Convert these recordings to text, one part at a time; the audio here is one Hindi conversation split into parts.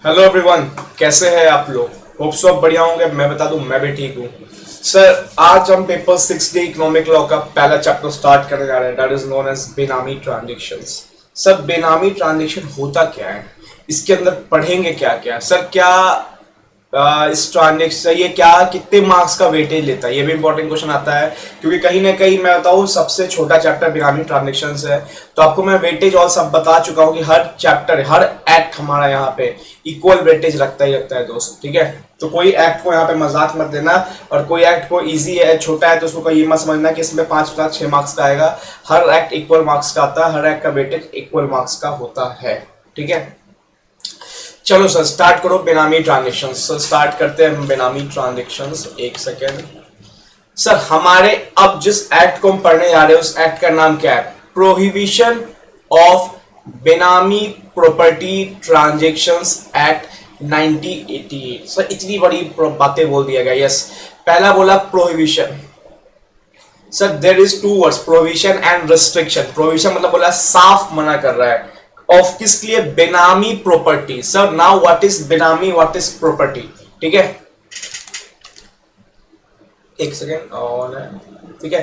हेलो एवरीवन, कैसे हैं आप लोग। होप सब बढ़िया होंगे। मैं बता दूं, मैं भी ठीक हूँ। सर, आज हम पेपर 6D इकोनॉमिक लॉ का पहला चैप्टर स्टार्ट करने जा रहे हैं, दैट इज नोन एज बेनामी ट्रांजेक्शंस। सर, बेनामी ट्रांजेक्शन होता क्या है, इसके अंदर पढ़ेंगे क्या क्या। सर, क्या इस ट्रांजेक्शन ये क्या कितने मार्क्स का वेटेज लेता है, ये भी इंपॉर्टेंट क्वेश्चन आता है। क्योंकि कहीं ना कहीं मैं बताऊं, सबसे छोटा चैप्टर बेनामी ट्रांजेक्शन्स है। तो आपको मैं वेटेज और सब बता चुका हूं कि हर चैप्टर, हर एक्ट हमारा यहाँ पे इक्वल वेटेज रखता ही रखता है दोस्त, ठीक है। तो कोई एक्ट को यहाँ पे मजाक मत देना, और कोई एक्ट को इजी है, छोटा है, तो उसको ये मत समझना कि इसमें 5 6 मार्क्स का आएगा। हर एक्ट इक्वल मार्क्स का आता है, हर एक्ट का वेटेज इक्वल मार्क्स का होता है, ठीक है। चलो सर, स्टार्ट करो बेनामी ट्रांजेक्शंस। सर, स्टार्ट करते हैं हम बेनामी ट्रांजेक्शंस। एक सेकेंड। सर, हमारे अब जिस एक्ट को हम पढ़ने जा रहे हैं, उस एक्ट का नाम क्या है? Prohibition of benami property transactions act 1988। Sir, इतनी बड़ी बातें बोल दिया गया। यस, पहला बोला prohibition. Sir, there is two words, provision and restriction. Provision मतलब बोला साफ मना कर रहा है, ऑफ किसके लिए? बेनामी property. Sir, now what is बेनामी, व्हाट इज प्रॉपर्टी, ठीक है। एक सेकेंड और है, ठीक है।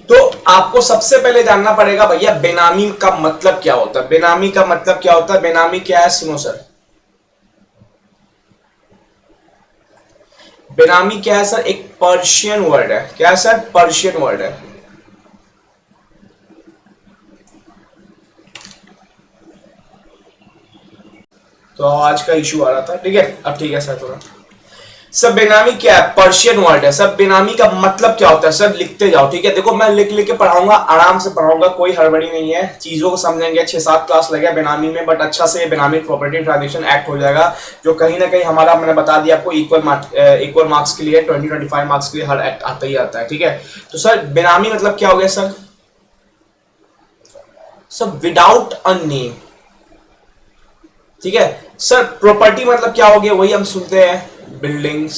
तो आपको सबसे पहले जानना पड़ेगा भैया, बेनामी का मतलब क्या होता है। बेनामी का मतलब क्या होता है? बेनामी क्या है, सुनो सर। बेनामी क्या है सर? एक पर्शियन वर्ड है। क्या है सर? पर्शियन वर्ड है। तो आज का इशू आ रहा था, ठीक है। अब ठीक है सर, थोड़ा। सब बेनामी क्या है? पर्शियन वर्ड है। सब बेनामी का मतलब क्या होता है? सर, लिखते जाओ, ठीक है। देखो, मैं लिख लिख के पढ़ाऊंगा, आराम से पढ़ाऊंगा, कोई हड़बड़ी नहीं है। चीजों को समझेंगे। 6 7 क्लास लगे बेनामी में, बट अच्छा से बेनामी प्रॉपर्टी ट्रांजेक्शन एक्ट हो जाएगा, जो कहीं ना कहीं हमारा, मैंने बता दिया आपको, इक्वल मार्क्स के लिए, 20 25 मार्क्स के लिए हर एक्ट आता ही आता है, ठीक है। तो सर, बेनामी मतलब क्या हो गया सर? सब विदाउट अ नेम, ठीक है। सर, प्रॉपर्टी मतलब क्या हो गया? वही हम सुनते हैं, बिल्डिंग्स।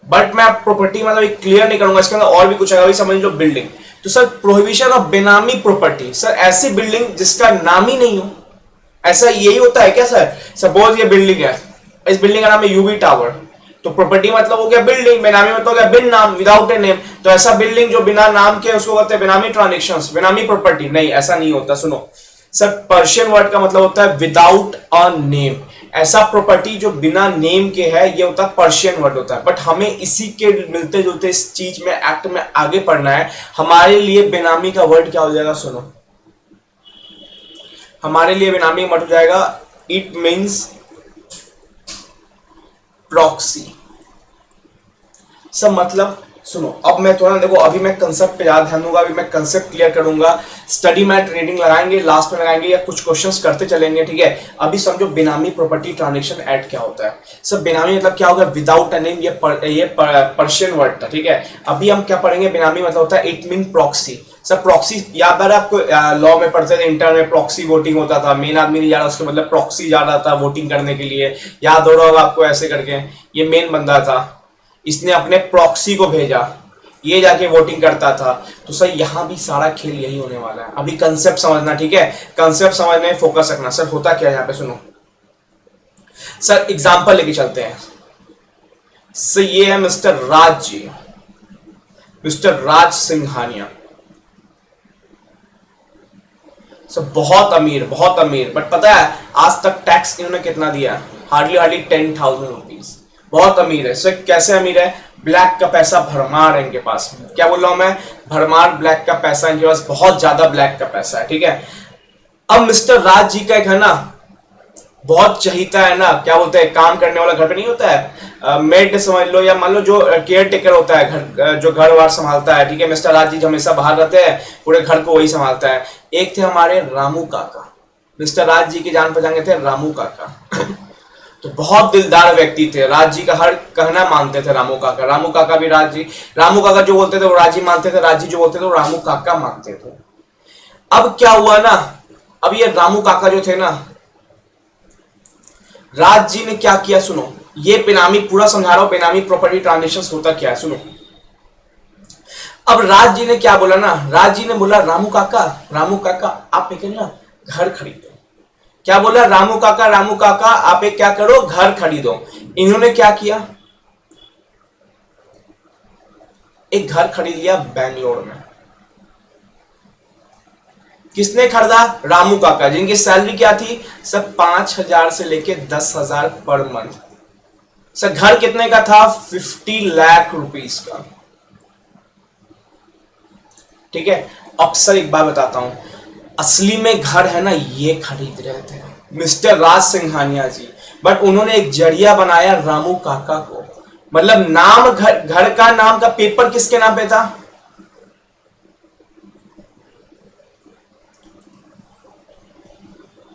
बट मैं प्रॉपर्टी मतलब क्लियर नहीं करूंगा, इसके अंदर और भी कुछ है, समझ लो, बिल्डिंग। तो sir, prohibition of benami property. Sir, ऐसी बिल्डिंग जिसका नाम ही नहीं हो, ऐसा यही होता है क्या सर? सपोज ये बिल्डिंग है, इस बिल्डिंग का नाम है यूबी टावर। तो प्रॉपर्टी मतलब हो गया बिल्डिंग, बेनामी मतलब हो गया बिन नाम, विदाउट ए नेम। तो ऐसा बिल्डिंग जो बिना नाम के, उसको कहते हैं बेनामी ट्रांजेक्शंस, बेनामी प्रॉपर्टी। नहीं, ऐसा नहीं होता, सुनो। सर, पर्शियन वर्ड का मतलब होता है विदाउट अ नेम। ऐसा प्रॉपर्टी जो बिना नेम के है, ये होता है पर्शियन वर्ड होता है। बट हमें इसी के मिलते जुलते इस चीज में, एक्ट में आगे पढ़ना है। हमारे लिए बेनामी का वर्ड क्या हो जाएगा, सुनो। हमारे लिए बेनामी वर्ड हो जाएगा, इट मीन्स प्रॉक्सी। सब मतलब, सुनो, अब मैं थोड़ा देखो, अभी मैं कंसेप्ट पे ज्यादा ध्यान दूंगा, अभी मैं कंसेप्ट क्लियर करूंगा। स्टडी मैट रीडिंग लगाएंगे, लास्ट में लगाएंगे, या कुछ क्वेश्चंस करते चलेंगे, ठीक है। अभी समझो बेनामी प्रॉपर्टी ट्रांजेक्शन एक्ट क्या होता है। सब, बेनामी मतलब क्या होगा? Without a name. ये पर्शियन वर्ड था, ठीक है। अभी हम क्या पढ़ेंगे? बेनामी मतलब होता है, इट मीन प्रॉक्सी। सब, प्रॉक्सी याद आ रहा है आपको? लॉ में पढ़ते थे, इंटर में प्रॉक्सी वोटिंग होता था, मेन आदमी नहीं जा रहा, उसके मतलब प्रॉक्सी जा रहा था वोटिंग करने के लिए। याद हो रहा होगा आपको, ऐसे करके ये मेन बंदा था, इसने अपने प्रॉक्सी को भेजा, ये जाके वोटिंग करता था। तो सर, यहां भी सारा खेल यही होने वाला है। अभी कंसेप्ट समझना, ठीक है। कंसेप्ट समझने में फोकस रखना। सर, होता क्या है यहां पे, सुनो। सर, एग्जांपल लेके चलते हैं। सर, ये है मिस्टर राज जी, मिस्टर राज सिंघानिया। सर, बहुत अमीर, बहुत अमीर। बट पता है आज तक टैक्स इन्होंने कितना दिया? Hardly hardly 10,000 rupees. बहुत अमीर है सर। कैसे अमीर है? ब्लैक का पैसा भरमार है इनके पास। क्या बोल रहा हूं मैं? भरमार ब्लैक का पैसा इनके पास, बहुत ज्यादा ब्लैक का पैसा है, ठीक है। अब मिस्टर राज जी का एक है ना, बहुत चहीता है ना, क्या बोलते हैं, काम करने वाला, घर पे नहीं होता है, मेड समझ लो, या मान लो जो केयर टेकर होता है, घर जो घर वार संभालता है, ठीक है। मिस्टर राज जी हमेशा बाहर रहते हैं, पूरे घर को वही संभालता है। एक थे हमारे रामू काका। मिस्टर राज जी के जान पहचान थे रामू काका। तो बहुत दिलदार व्यक्ति थे, राज जी का हर कहना मानते थे रामू काका। रामू काका भी राज जी, रामू काका जो बोलते थे वो राज जी मानते थे, राज जी जो बोलते थे वो रामू काका मानते थे। अब क्या हुआ ना, अब ये रामू काका जो थे ना, राज जी ने क्या किया, सुनो। ये बेनामी पूरा समझा रहा हूं, बेनामी प्रॉपर्टी ट्रांजेक्शन होता क्या है, सुनो। अब राज जी ने क्या बोला ना, राज जी ने बोला रामू काका, रामू काका, आप एक ना घर खरीदो। क्या बोला, रामू काका आप एक क्या करो, घर खरीदो। इन्होंने क्या किया, एक घर खरीद लिया बेंगलोर में। किसने खरीदा, रामू काका, जिनकी सैलरी क्या थी सर 5,000 से लेके 10,000 पर मंथ। सर घर कितने का था, 50 लाख रुपीस का। ठीक है, अब सर एक बात बताता हूं, असली में घर है ना ये खरीद रहे थे मिस्टर राज सिंघानिया जी, बट उन्होंने एक जरिया बनाया रामू काका को। मतलब नाम घर का नाम का पेपर किसके नाम पे था,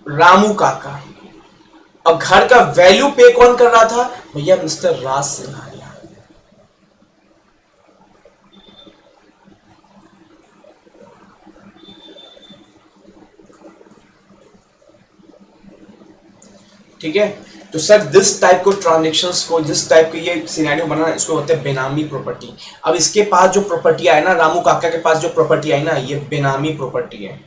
रामू काका। अब घर का वैल्यू पे कौन कर रहा था, भैया मिस्टर राज सिंघानिया। ठीक है, तो सर दिस टाइप को ट्रांजेक्शंस को, जिस टाइप के ये सिनेरियो बना, इसको होते हैं बेनामी प्रॉपर्टी। अब इसके पास जो प्रॉपर्टी आई ना, रामू काका के पास जो प्रॉपर्टी आई ना, ये बेनामी प्रॉपर्टी है।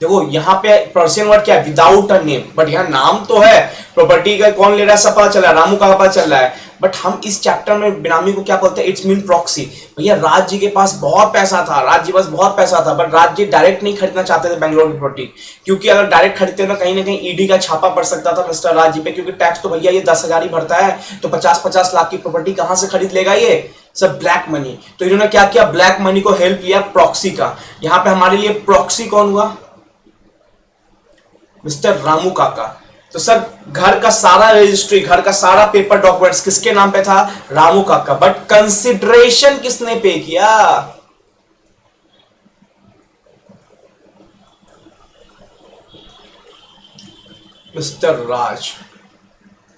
देखो यहाँ पे पर्शियन वर्ड क्या है, विदाउट अ नेम, बट यहाँ नाम तो है, प्रॉपर्टी का कौन ले रहा है सब पता चल रहा है, रामू का पता चल रहा है, बट हम इस चैप्टर में बेनामी को क्या बोलते हैं, इट्स मीन प्रॉक्सी। भैया राज जी के पास बहुत पैसा था, राज जी पास बहुत पैसा था, बट राज जी डायरेक्ट नहीं खरीदना चाहते थे बेंगलोर की प्रॉपर्टी, क्योंकि अगर डायरेक्ट खरीदते ना कहीं ईडी का छापा पड़ सकता था मिस्टर राज जी पे, क्योंकि टैक्स तो भैया ये 10,000 ही भरता है, तो 50-50 लाख की प्रॉपर्टी कहां से खरीद लेगा ये, सब ब्लैक मनी। तो इन्होंने क्या किया, ब्लैक मनी को हेल्प लिया प्रॉक्सी का। यहां पे हमारे लिए प्रॉक्सी कौन हुआ, मिस्टर रामू काका। तो सर घर का सारा रजिस्ट्री, घर का सारा पेपर डॉक्यूमेंट्स किसके नाम पे था, रामू काका, बट कंसिडरेशन किसने पे किया, मिस्टर राज।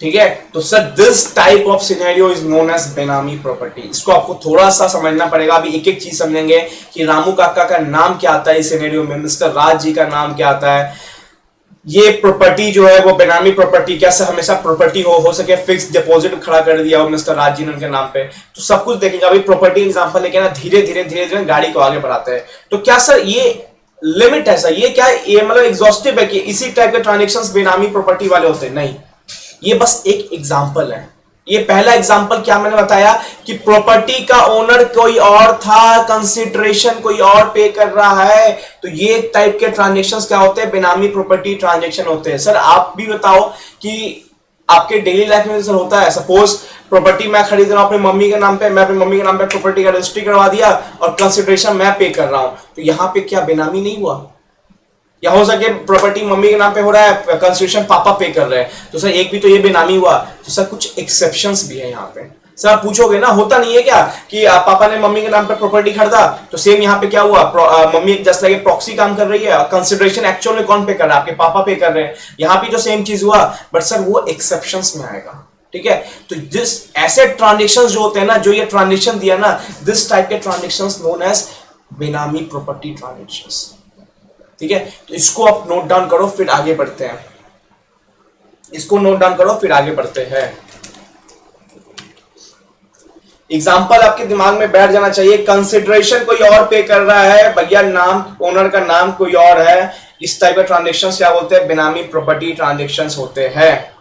ठीक है, तो sir this type of scenario is known as benami property. इसको आपको थोड़ा सा समझना पड़ेगा, अभी एक एक चीज समझेंगे कि रामू काका का नाम क्या आता है इस सिनेरियो में, मिस्टर राज जी का नाम क्या आता है, ये प्रॉपर्टी जो है वो बेनामी प्रॉपर्टी, कैसे हमेशा प्रॉपर्टी हो सके फिक्स डिपॉजिट खड़ा कर दिया हो मिस्टर राज जी ने उनके नाम पे, तो सब कुछ देखेंगे। अभी प्रॉपर्टी एग्जांपल लेके ना धीरे धीरे गाड़ी को आगे बढ़ाते हैं। तो क्या सर ये लिमिट है, सर ये क्या ये मतलब एग्जॉस्टिव है कि इसी टाइप के ट्रांजेक्शंस बेनामी प्रॉपर्टी वाले होते हैं, नहीं, ये बस एक एग्जांपल है। ये पहला एग्जांपल क्या मैंने बताया कि प्रॉपर्टी का ओनर कोई और था, कंसिडरेशन कोई और पे कर रहा है, तो ये टाइप के ट्रांजेक्शंस क्या होते हैं, बेनामी प्रॉपर्टी ट्रांजेक्शन होते हैं। सर आप भी बताओ कि आपके डेली लाइफ में सर होता है, सपोज प्रॉपर्टी मैं खरीद रहा हूं अपनी मम्मी के नाम पे, मैं अपनी मम्मी के नाम पे प्रॉपर्टी का रजिस्ट्री करवा दिया और कंसिडरेशन मैं पे कर रहा हूं, तो यहां पे क्या बेनामी नहीं हुआ, या हो सके प्रॉपर्टी मम्मी के नाम पे हो रहा है, कंस्ट्रक्शन पापा पे कर रहे हैं, तो सर एक भी तो ये बेनामी हुआ। तो सर कुछ एक्सेप्शंस भी है यहाँ पे। सर आप पूछोगे ना, होता नहीं है क्या कि पापा ने मम्मी के नाम पे प्रॉपर्टी खरीदा, तो सेम यहाँ पे क्या हुआ, मम्मी जस्ट लाइक प्रॉक्सी काम कर रही है, कंसिडरेशन एक्चुअल में कौन पे कर रहा है, आपके पापा पे कर रहे हैं, यहाँ पे जो सेम चीज हुआ, बट सर वो एक्सेप्शंस में आएगा। ठीक है, तो दिस ऐसे ट्रांजेक्शंस जो होते हैं ना, जो ये ट्रांजेक्शन दिया ना, दिस टाइप के transactions known as benami property transactions. ठीक है, तो इसको आप नोट डाउन करो फिर आगे बढ़ते हैं, इसको नोट डाउन करो फिर आगे बढ़ते हैं। एग्जाम्पल आपके दिमाग में बैठ जाना चाहिए, कंसिडरेशन कोई और पे कर रहा है, भैया नाम ओनर का नाम कोई और है, इस टाइप के ट्रांजेक्शन क्या बोलते हैं, बेनामी प्रॉपर्टी ट्रांजेक्शन होते हैं।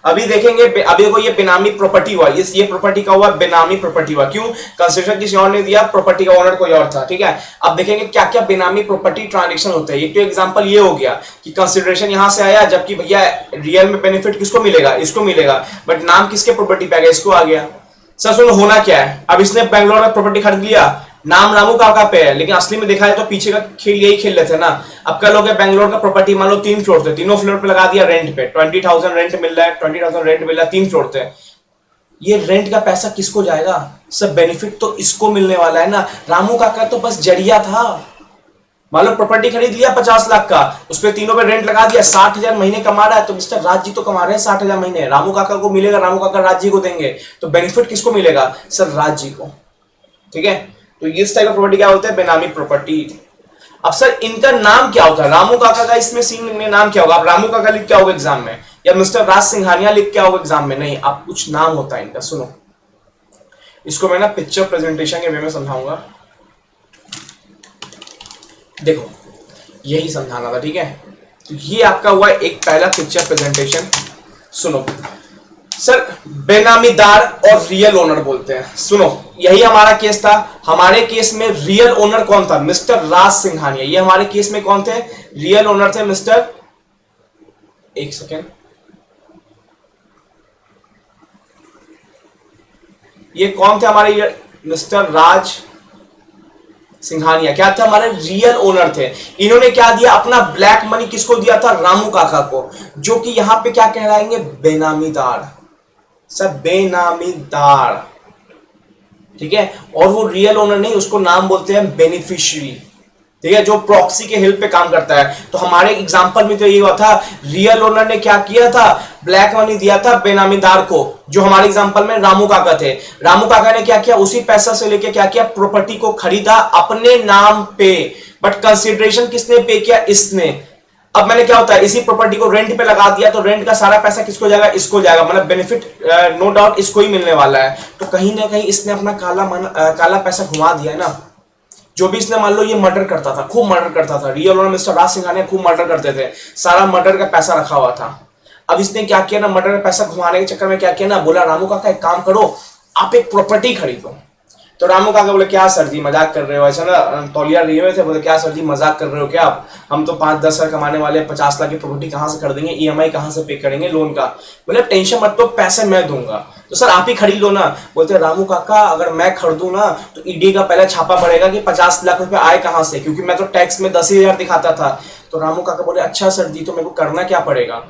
अभी देखेंगे, अभी देखो ये बेनामी प्रॉपर्टी हुआ, ये प्रॉपर्टी का हुआ बेनामी प्रॉपर्टी हुआ, क्यों, कंस्ट्रक्शन किसी और ने दिया, प्रॉपर्टी का ओनर कोई और था। ठीक है, अब देखेंगे क्या क्या बेनामी प्रॉपर्टी ट्रांजेक्शन होते हैं। एक तो एग्जांपल ये हो गया कि कंसिडरेशन यहां से आया, जबकि भैया रियल में बेनिफिट किसको मिलेगा, इसको मिलेगा, बट नाम किसके प्रॉपर्टी पे आ गया, इसको आ गया। सर सुनो होना क्या है, अब इसने बेंगलोर में प्रॉपर्टी खरीद लिया, नाम रामू काका पे है, लेकिन असली में देखा जाए तो पीछे का खेल यही खेल रहे थे ना। अब क्या लोग बेंगलोर का प्रॉपर्टी मान लो 3 फ्लोर थे, तीनों फ्लोर पे लगा दिया रेंट पे, 20,000 रेंट मिल रहा है, 20,000 रेंट मिल रहा है, 3 फ्लोर थे, ये रेंट का पैसा किसको जाएगा, सब बेनिफिट तो इसको मिलने वाला है ना, रामू काका तो बस जरिया था। मान लो प्रॉपर्टी खरीद लिया 50 लाख का, उस पर तीनों पे रेंट लगा दिया, 60,000 महीने कमा रहा है, तो मिस्टर राज जी तो कमा रहे हैं 60,000 महीने, रामू काका को मिलेगा, रामू काका राज जी को देंगे, तो बेनिफिट किसको मिलेगा, सर राज जी को। ठीक है, तो इस टाइप का प्रॉपर्टी क्या बोलते हैं, बेनामी प्रॉपर्टी। अब सर इनका नाम क्या होता है, रामू काका का इसमें सीन में नाम क्या होगा, आप रामू काका लिख के आओगे एग्जाम में, या मिस्टर राज सिंघानिया लिख के आओगे एग्जाम में, नहीं, आप कुछ नाम होता है इनका। सुनो, इसको मैं ना पिक्चर प्रेजेंटेशन के वे में समझाऊंगा, देखो यही समझाना था। ठीक है, तो ये आपका हुआ एक पहला पिक्चर प्रेजेंटेशन। सुनो सर, बेनामीदार और रियल ओनर बोलते हैं। सुनो, यही हमारा केस था। हमारे केस में रियल ओनर कौन था? मिस्टर राज सिंघानिया। ये हमारे केस में कौन थे? रियल ओनर थे मिस्टर, एक सेकेंड, ये कौन थे हमारे? मिस्टर राज सिंघानिया क्या थे? हमारे रियल ओनर थे। इन्होंने क्या दिया? अपना ब्लैक मनी किसको दिया था? रामू काका को, जो कि यहां पे क्या कहलाएंगे? बेनामीदार। सर बेनामीदार, ठीक है। और वो रियल ओनर नहीं, उसको नाम बोलते हैं बेनिफिशियरी, ठीक है, जो प्रॉक्सी के हेल्प पे काम करता है। तो हमारे एग्जांपल में तो ये हुआ था, रियल ओनर ने क्या किया था? ब्लैक मनी दिया था बेनामीदार को, जो हमारे एग्जांपल में रामू काका थे। रामू काका ने क्या किया? उसी पैसा से लेके क्या किया? प्रॉपर्टी को खरीदा अपने नाम पे, बट कंसिडरेशन किसने पे किया? इसने। अब मैंने क्या होता है, इसी प्रॉपर्टी को रेंट पे लगा दिया, तो रेंट का सारा पैसा किसको जाएगा? इसको जाएगा, मतलब बेनिफिट नो डाउट इसको ही मिलने वाला है। तो कहीं ना कहीं इसने अपना काला पैसा घुमा दिया है ना। जो भी इसने, मान लो ये मर्डर करता था, खूब मर्डर करता था, real owner mister Raj Singhania खूब मर्डर करते थे, सारा मर्डर का पैसा रखा हुआ था। अब इसने क्या किया ना, मर्डर का पैसा घुमाने के चक्कर में क्या किया ना, बोला रामू काका एक काम करो, आप एक प्रॉपर्टी खरीदो। तो रामू काका बोले क्या सर जी मजाक कर रहे हो? ऐसा ना तौलिया लिए हुए थे, बोले क्या सर जी मजाक कर रहे हो क्या आप? हम तो 5-10 हजार कमाने वाले, 50 लाख की प्रॉपर्टी कहां से खरीदेंगे? ईएमआई कहां से पे करेंगे लोन का? बोले टेंशन मत लो, पैसे मैं दूंगा। तो सर आप ही खरीद लो ना। बोलते रामू काका अगर मैं खरीदू ना तो ईडी का पहले छापा पड़ेगा कि 50 लाख रुपए आए कहां से, क्योंकि मैं तो टैक्स में 10,000 दिखाता था। तो रामू काका बोले अच्छा सर जी, तो मेरे को करना क्या पड़ेगा?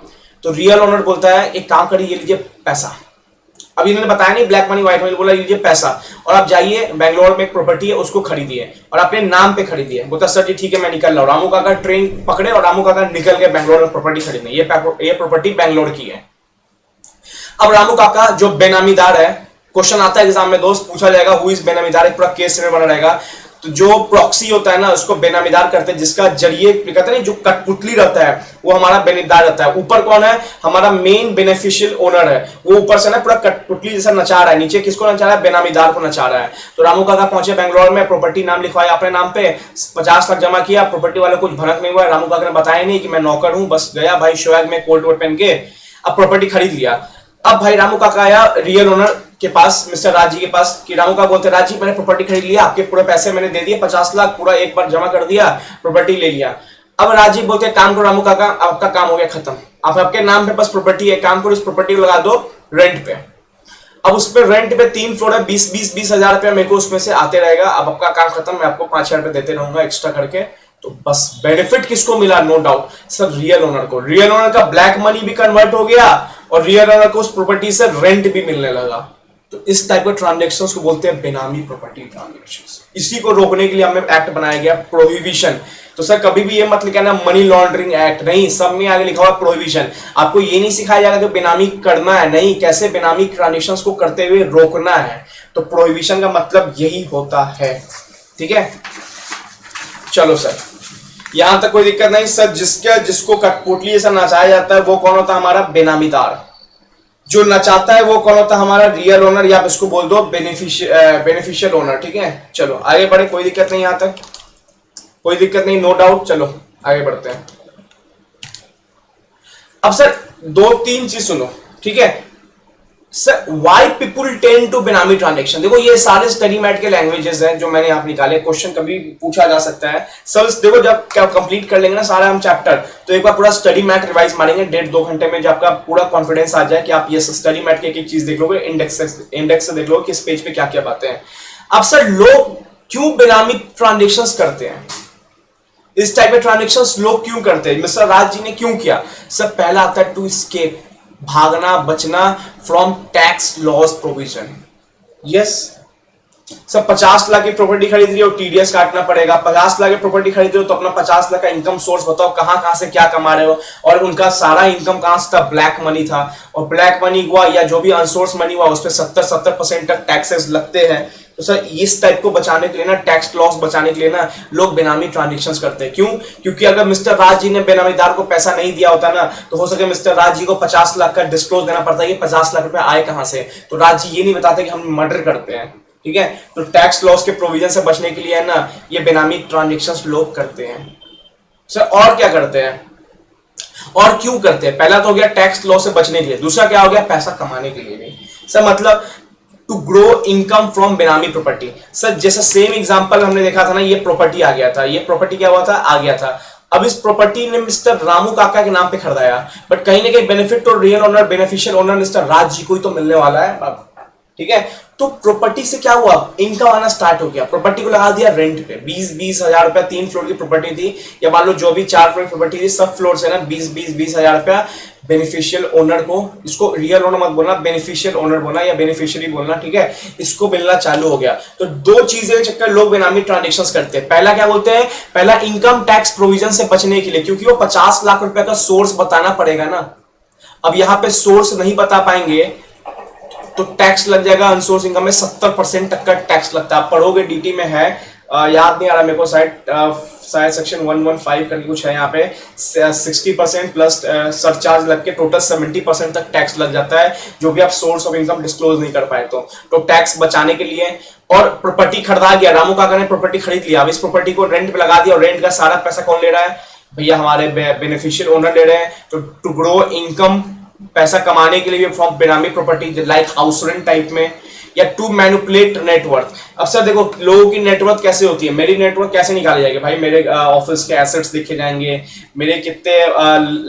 तो रियल ओनर बोलता है एक काम करिए, ये लीजिए पैसा। अब इन्होंने बताया नहीं ब्लैक मनी व्हाइट मनी, बोला लीजिए पैसा और आप जाइए बैंगलोर में एक प्रॉपर्टी है उसको खरीदिए और अपने नाम पे खरीदिए। बोलता सर जी ठीक है मैं निकल रहा हूँ। रामू काका ट्रेन पकड़े और रामू काका निकल गए बैंगलोर में प्रॉपर्टी खरीदने। ये प्रॉपर्टी बैंगलोर की है। अब रामू काका जो बेनामीदार है, क्वेश्चन आता है एग्जाम में दोस्त, पूछा जाएगा हु इज बेनामीदार, एक पूरा केस में बना रहेगा। तो जो प्रॉक्सी होता है ना उसको बेनामीदार करते हैं, जिसका जरिए कहते हैं जो कठपुतली रहता है वो हमारा बेनामीदार रहता है। ऊपर कौन है? हमारा मेन बेनिफिशियल ओनर है, वो ऊपर से ना पूरा कठपुतली जैसा नचा रहा है, नीचे किसको नचा रहा है? बेनामीदार को नचा रहा है। तो रामू काका पहुंचे बैंगलोर में, प्रॉपर्टी नाम लिखवाया अपने नाम पे, 50 लाख जमा किया, प्रॉपर्टी वाले कुछ भनक नहीं हुआ। रामू काका ने बताया नहीं कि मैं नौकर हूं, बस गया भाई शोएग में कोट वोट पहन के, अब प्रॉपर्टी खरीद लिया। अब भाई रामू काका आया रियल ओनर के पास, मिस्टर राज जी के पास, कि रामू का बोलते राज जी मैंने प्रॉपर्टी खरीद लिया, आपके पूरे पैसे मैंने दे दिए, 50 लाख पूरा एक बार जमा कर दिया, प्रॉपर्टी ले लिया। अब राज जी बोलते काम करो रामू काका, आपका काम हो गया खत्म, आप आपके नाम पे बस प्रॉपर्टी है, काम करो इस प्रॉपर्टी को लगा दो रेंट पे। अब उस पे रेंट पे 3 फ्लोर है, 20 हजार रुपया मेरे को उसमें से आते रहेगा। अब आपका काम खत्म, मैं आपको 5,000 रुपए देते रहूंगा एक्स्ट्रा करके। तो बस बेनिफिट किसको मिला? No doubt sir real owner को। रियल ओनर का ब्लैक मनी भी कन्वर्ट हो गया और रियल ओनर को उस प्रॉपर्टी से रेंट भी मिलने लगा। तो इस टाइप के ट्रांजेक्शन्स को बोलते हैं बेनामी प्रॉपर्टी ट्रांजेक्शंस। इसी को रोकने के लिए हमें एक्ट बनाया गया प्रोहिबिशन। तो सर कभी भी ये मत लिखा ना मनी लॉन्ड्रिंग एक्ट, नहीं, सब में आगे लिखा हुआ प्रोहिबिशन। आपको ये नहीं सिखाया जाएगा कि बेनामी करना है, नहीं, कैसे बेनामी ट्रांजेक्शन्स को करते हुए रोकना है। तो प्रोहिबिशन का मतलब यही होता है, ठीक है। चलो सर यहां तक कोई दिक्कत नहीं। सर जिसको कठपुतली ऐसा नचाया जाता है वो कौन होता है? हमारा बेनामीदार। जो नचाता है वो कौन होता है? हमारा रियल ओनर, या आप इसको बोल दो बेनिफिशियल ओनर, ठीक है। चलो आगे बढ़े, कोई दिक्कत नहीं, यहां तक कोई दिक्कत नहीं, नो डाउट। चलो आगे बढ़ते हैं। अब सर 2-3 चीज सुनो, ठीक है। Sir why people tend to benami transaction, देखो ये सारे स्टडी मैट के लैंग्वेजेस हैं जो मैंने यहाँ निकाले, क्वेश्चन कभी पूछा जा सकता है। सर देखो जब क्या कंप्लीट कर लेंगे ना सारा हम चैप्टर, तो एक बार पूरा स्टडी मैट रिवाइज मारेंगे 1.5-2 घंटे में, जब आपका पूरा कॉन्फिडेंस आ जाए कि आप ये स्टडी मैट की एक चीज देख लोगे, इंडेक्स से देख लोगे किस पेज पे क्या क्या बातें हैं। अब सर लोग क्यों बेनामी ट्रांजेक्शन करते हैं? इस टाइप के ट्रांजेक्शन लोग क्यों करते हैं? मिस्टर राज जी ने क्यों किया? सर पहला आता है टू एस्केप, भागना बचना from tax loss provision. Yes सब 50 लाख की प्रॉपर्टी खरीद रही हो, टीडीएस काटना पड़ेगा। 50 लाख की प्रॉपर्टी खरीद रहे हो तो अपना 50 लाख का इनकम सोर्स बताओ, कहां से क्या कमा रहे हो, और उनका सारा इनकम कहां से था? ब्लैक मनी था, और ब्लैक मनी हुआ या जो भी अनसोर्स मनी हुआ उस पर 70% तक टैक्सेस लगते हैं। तो सर इस टाइप को बचाने के लिए ना, टैक्स लॉस बचाने के लिए ना, लोग बेनामी ट्रांजेक्शंस करते हैं। क्यों? क्योंकि अगर मिस्टर राज जी ने बेनामीदार को पैसा नहीं दिया होता ना, तो हो सके मिस्टर राज जी को 50 लाख का डिस्क्लोज देना पड़ता है कि 50 लाख रुपए आए कहां से। तो राज जी ये नहीं बताते कि हम मर्डर करते हैं, ठीक है। तो टैक्स लॉस के प्रोविजन से बचने के लिए है ना, ये बेनामी ट्रांजेक्शंस लोग करते हैं। सर और क्या करते हैं? और क्यों करते हैं? पहला तो हो गया टैक्स लॉ से बचने के लिए, दूसरा क्या हो गया पैसा कमाने के लिए भी। सर मतलब टू ग्रो इनकम फ्रॉम बेनामी प्रॉपर्टी। सर जैसा सेम एग्जांपल हमने देखा था ना, ये प्रॉपर्टी आ गया था, ये प्रॉपर्टी क्या हुआ था, आ गया था। अब इस प्रॉपर्टी ने मिस्टर रामू काका के नाम पे खरीदाया, बट कहीं ना कहीं बेनिफिट तो real owner beneficial owner mister Raj ji को ही तो मिलने वाला है अब, ठीक है। तो प्रॉपर्टी से क्या हुआ, इनकम आना स्टार्ट हो गया। प्रॉपर्टी को लगा दिया रेंट पे, 20-20 हजार रुपया, 3 फ्लोर की प्रॉपर्टी थी, या मान लो जो भी 4 फ्लोर की प्रॉपर्टी थी, सब फ्लोर से ना 20-20 हजार रुपया बेनिफिशियल ओनर को, इसको रियल ओनर मत बोलना, बेनिफिशियल ओनर बोलना या बेनिफिशियरी बोलना, ठीक है, इसको मिलना चालू हो गया। तो दो चीजें के चक्कर लोग बेनामी ट्रांजेक्शंस करते हैं। पहला क्या बोलते हैं, पहला इनकम टैक्स प्रोविजन से बचने के लिए, क्योंकि वो 50 लाख रुपए का सोर्स बताना पड़ेगा ना। अब यहां पे सोर्स नहीं बता पाएंगे तो टैक्स लग जाएगा। अनसोर्स इनकम में 70% तक का टैक्स लगता है, आप पढ़ोगे डीटी में है, याद नहीं आ रहा मेरे को, शायद सेक्शन 115 करके कुछ है, यहाँ पे 60% प्लस सरचार्ज लग के टोटल 70% तक टैक्स लग जाता है, जो भी आप सोर्स ऑफ इनकम डिस्क्लोज नहीं कर पाए तो टैक्स बचाने के लिए। और प्रॉपर्टी खरीदा गया, रामू काका ने प्रॉपर्टी खरीद लिया, अब इस प्रॉपर्टी को रेंट पे लगा दिया, और रेंट का सारा पैसा कौन ले रहा है भैया, हमारे बेनिफिशियल ओनर ले रहे हैं। तो टू ग्रो इनकम, पैसा कमाने के लिए फ्रॉम बेनामी property like house rent type में, या टू मैनिपुलेट नेटवर्थ। अब सर देखो लोगों की नेटवर्थ कैसे होती है, मेरी नेटवर्थ कैसे निकाली जाएगी भाई, मेरे ऑफिस के एसेट्स दिखे जाएंगे, मेरे कितने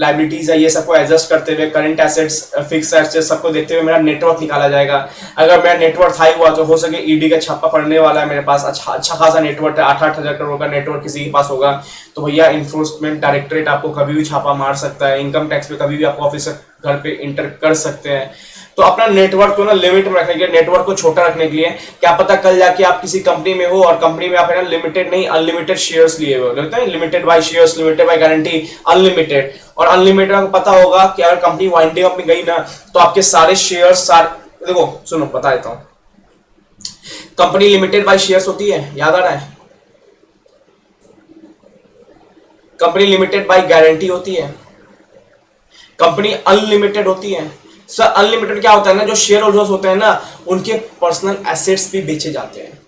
लाइबिलिटीज है, ये सबको एडजस्ट करते हुए, करंट एसेट्स, फिक्स एसेट्स सबको देखते हुए मेरा नेटवर्थ निकाला जाएगा। अगर मेरा नेटवर्थ हाई हुआ तो हो सके ईडी का छापा पड़ने वाला है मेरे पास, अच्छा खासा नेटवर्थ है, 8-8 हजार करोड़ का नेटवर्थ किसी के पास होगा, तो भैया इन्फोर्समेंट डायरेक्टरेट आपको कभी भी छापा मार सकता है, इनकम टैक्स पे कभी भी आपको ऑफिसर घर पे इंटर कर सकते हैं। तो अपना नेटवर्क को ना लिमिट में रखने के लिए, नेटवर्क को छोटा रखने के लिए, क्या पता कल जाके आप किसी कंपनी में हो और कंपनी में आप है ना लिमिटेड नहीं अनलिमिटेड शेयर्स लिए हुए हो, limited by shares, limited by guarantee, unlimited. और अनलिमिटेड आपको पता होगा कि अगर कंपनी वाइंडिंग अप में गई ना तो आपके सारे शेयर्स देखो सुनो बता देता हूं, कंपनी लिमिटेड बाय शेयर्स होती है, याद आ रहा है, कंपनी लिमिटेड बाय गारंटी होती है, कंपनी अनलिमिटेड होती है। सर अनलिमिटेड क्या होता है ना, जो शेयर होल्डर्स होते हैं ना उनके पर्सनल एसेट्स भी बेचे जाते हैं,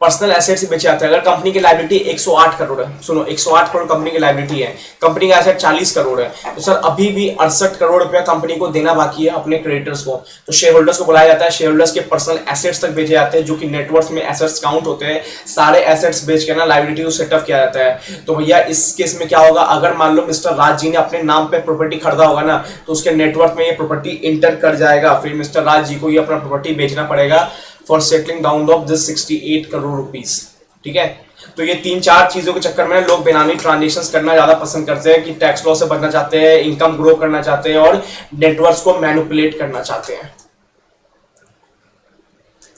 पर्सनल एसेट्स बेचे जाते हैं। अगर कंपनी की लायबिलिटी 108 करोड़ है, सुनो 108 करोड़ कंपनी की लायबिलिटी है, कंपनी का एसेट 40 करोड़ है, तो सर अभी भी 68 करोड़ रुपया कंपनी को देना बाकी है अपने क्रेडिटर्स को। तो शेयर होल्डर्स को बुलाया जाता है, शेयर होल्डर्स के पर्सनल एसेट्स तक बेचे जाते हैं, जो कि नेटवर्थ में एसेट्स काउंट होते हैं, सारे एसेट्स बेच के ना लायबिलिटी को सेटअप किया जाता है। तो भैया इस केस में क्या होगा, अगर मान लो मिस्टर राज जी ने अपने नाम पे प्रॉपर्टी खरीदा होगा ना तो उसके नेटवर्थ में ये प्रॉपर्टी इंटर कर जाएगा, फिर मिस्टर राज जी को ये अपना प्रॉपर्टी बेचना पड़ेगा for settling down of this 68 crore rupees, ठीक है। तो ये 3-4 चीजों के चक्कर में लोग बेनामी ट्रांजेक्शंस करना ज्यादा पसंद करते हैं, कि टैक्स लॉ से बचना चाहते हैं, इनकम ग्रो करना चाहते हैं और नेटवर्क्स को मैनिपुलेट करना चाहते हैं,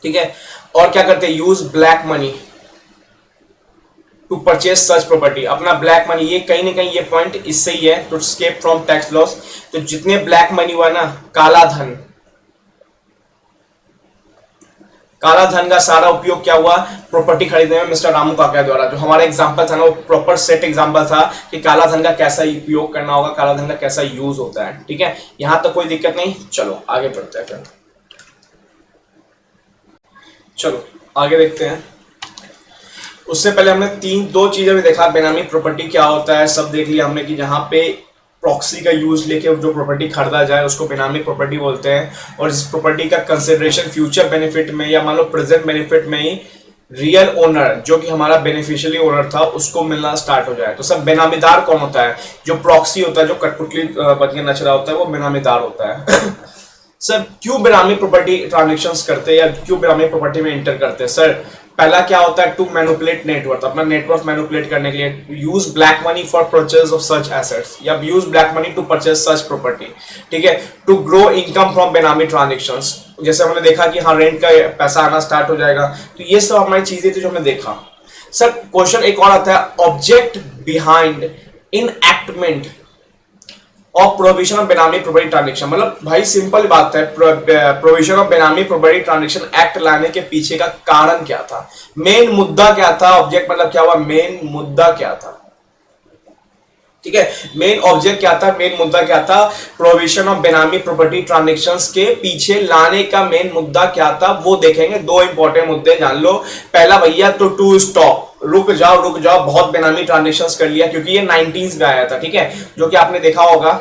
ठीक है। और क्या करते हैं, use black money to purchase such property, अपना ब्लैक मनी, ये कहीं ना कहीं ये पॉइंट इससे ही है, to escape from tax laws. तो जितने ब्लैक मनी हुआ ना, काला धन, काला धन का सारा उपयोग क्या हुआ, प्रॉपर्टी खरीदने में मिस्टर रामू काका द्वारा। जो हमारा एग्जांपल था ना वो प्रॉपर सेट एग्जांपल था कि काला धन का कैसा उपयोग करना होगा, काला धन का कैसा यूज होता है, ठीक है। यहां तक कोई दिक्कत नहीं, चलो आगे बढ़ते हैं फिर, चलो आगे देखते हैं। उससे पहले हमने 2 चीजें भी देखा, बेनामी प्रॉपर्टी क्या होता है सब देख लिया हमने, कि जहां पे प्रॉक्सी का यूज लेके जो प्रॉपर्टी खरीदा जाए उसको बेनामी प्रॉपर्टी बोलते हैं, और इस प्रॉपर्टी का कंसिडरेशन फ्यूचर बेनिफिट में या मान लो प्रेजेंट बेनिफिट में ही रियल ओनर जो कि हमारा बेनिफिशियरी ओनर था उसको मिलना स्टार्ट हो जाए। तो सब बेनामीदार कौन होता है, जो प्रॉक्सी होता है, जो कठपुतली बन के नच रहा होता है, वो बेनामीदार होता है। सर क्यों बेनामी प्रॉपर्टी ट्रांजेक्शंस करते हैं या क्यों बेनामी प्रॉपर्टी में इंटर करते हैं? सर पहला क्या होता है, टू मैनिपुलेट नेटवर्थ, अपना नेटवर्थ मैनिपुलेट करने के लिए, use black money for purchase of such assets, या use black money to purchase such property, ठीक है। To grow income from benami transactions, जैसे हमने देखा कि हाँ रेंट का पैसा आना स्टार्ट हो जाएगा, तो ये सब हमारी चीजें थी जो हमने देखा। सर क्वेश्चन एक और आता है, object behind enactment of provision of benami property transaction, मतलब भाई सिंपल बात है, provision of benami property transaction act लाने के पीछे का कारण क्या था, मेन मुद्दा क्या था, ऑब्जेक्ट मतलब क्या हुआ, मेन मुद्दा क्या था, ठीक है। मेन ऑब्जेक्ट क्या था, मेन मुद्दा क्या था, provision of benami property transactions के पीछे लाने का मेन मुद्दा क्या था, वो देखेंगे। 2 इंपॉर्टेंट मुद्दे जान लो। पहला भैया तो टू स्टॉप रुक जाओ, बहुत बेनामी ट्रांजेक्शन्स कर लिया, क्योंकि ये 19s में आया था, ठीक है, जो कि आपने देखा होगा।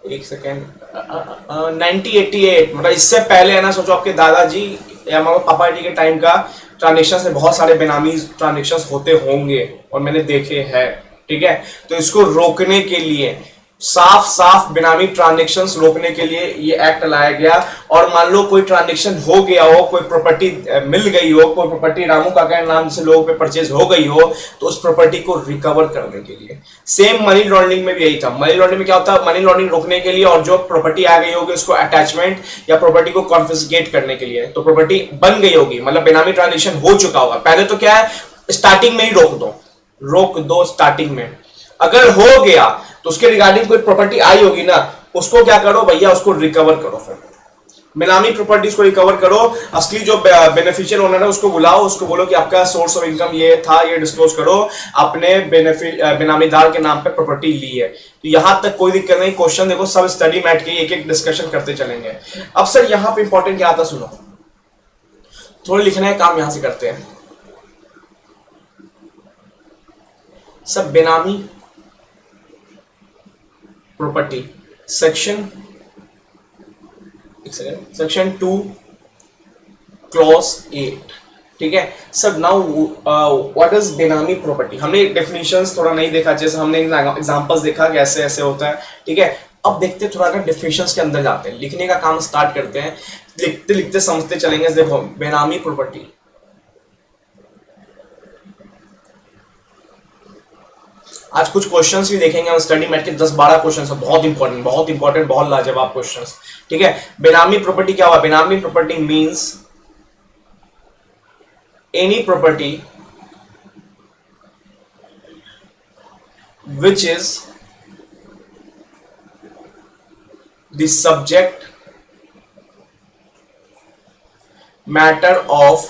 एक सेकेंड, 1988, मतलब इससे पहले है ना, सोचो आपके दादाजी या मतलब पापा जी के टाइम का ट्रांजेक्शन से बहुत सारे बेनामी ट्रांजेक्शन होते होंगे और मैंने देखे हैं, ठीक है। तो इसको रोकने के लिए, साफ साफ बेनामी ट्रांजेक्शन्स रोकने के लिए ये एक्ट लाया गया। और मान लो कोई ट्रांजेक्शन हो गया हो, कोई प्रॉपर्टी मिल गई हो, कोई प्रॉपर्टी रामू काका के नाम से लोगों पे परचेज हो गई हो, तो उस प्रॉपर्टी को रिकवर करने के लिए। सेम मनी लॉन्ड्रिंग में भी यही था। मनी लॉन्ड्रिंग में क्या होता है, मनी लॉन्ड्रिंग रोकने के लिए और जो प्रॉपर्टी आ गई होगी उसको अटैचमेंट या प्रॉपर्टी को कॉन्फिस्केट करने के लिए। तो प्रॉपर्टी बन गई होगी, मतलब बेनामी ट्रांजेक्शन हो चुका होगा, पहले तो क्या है, स्टार्टिंग में ही रोक दो स्टार्टिंग में। अगर हो गया तो उसके रिगार्डिंग कोई प्रॉपर्टी आई होगी ना, उसको क्या करो भैया, उसको रिकवर करो। फिर बेनामी प्रॉपर्टीज को रिकवर करो। असली जो बेनिफिशियल ओनर है उसको बुलाओ, उसको बोलो कि आपका सोर्स ऑफ इनकम ये था, ये डिस्क्लोज करो, आपने बेनामीदार के नाम पे प्रॉपर्टी ली है। तो यहां तक कोई दिक्कत नहीं। क्वेश्चन देखो सब स्टडी मैट के, एक एक डिस्कशन करते चलेंगे। अब सर यहां पे इंपॉर्टेंट क्या आता, सुनो, थोड़ा लिखने का काम यहां से करते हैं। सब बेनामी प्रॉपर्टी सेक्शन 2 क्लॉज 8, ठीक है। सब नाउ व्हाट इज बेनामी प्रॉपर्टी, हमने डेफिनेशंस थोड़ा नहीं देखा, जैसे हमने एग्जांपल्स देखा कि ऐसे ऐसे होता है, ठीक है। अब देखते थोड़ा ना डेफिनेशंस के अंदर जाते हैं, लिखने का काम स्टार्ट करते हैं, लिखते लिखते समझते चलेंगे। देखो बेनामी प्रॉपर्टी, आज कुछ क्वेश्चंस भी देखेंगे हम स्टडी मैट के, 10-12 क्वेश्चंस है, बहुत इंपॉर्टेंट, बहुत लाजवाब क्वेश्चंस, ठीक है। बेनामी प्रॉपर्टी क्या हुआ, बेनामी property means any property which is the subject matter of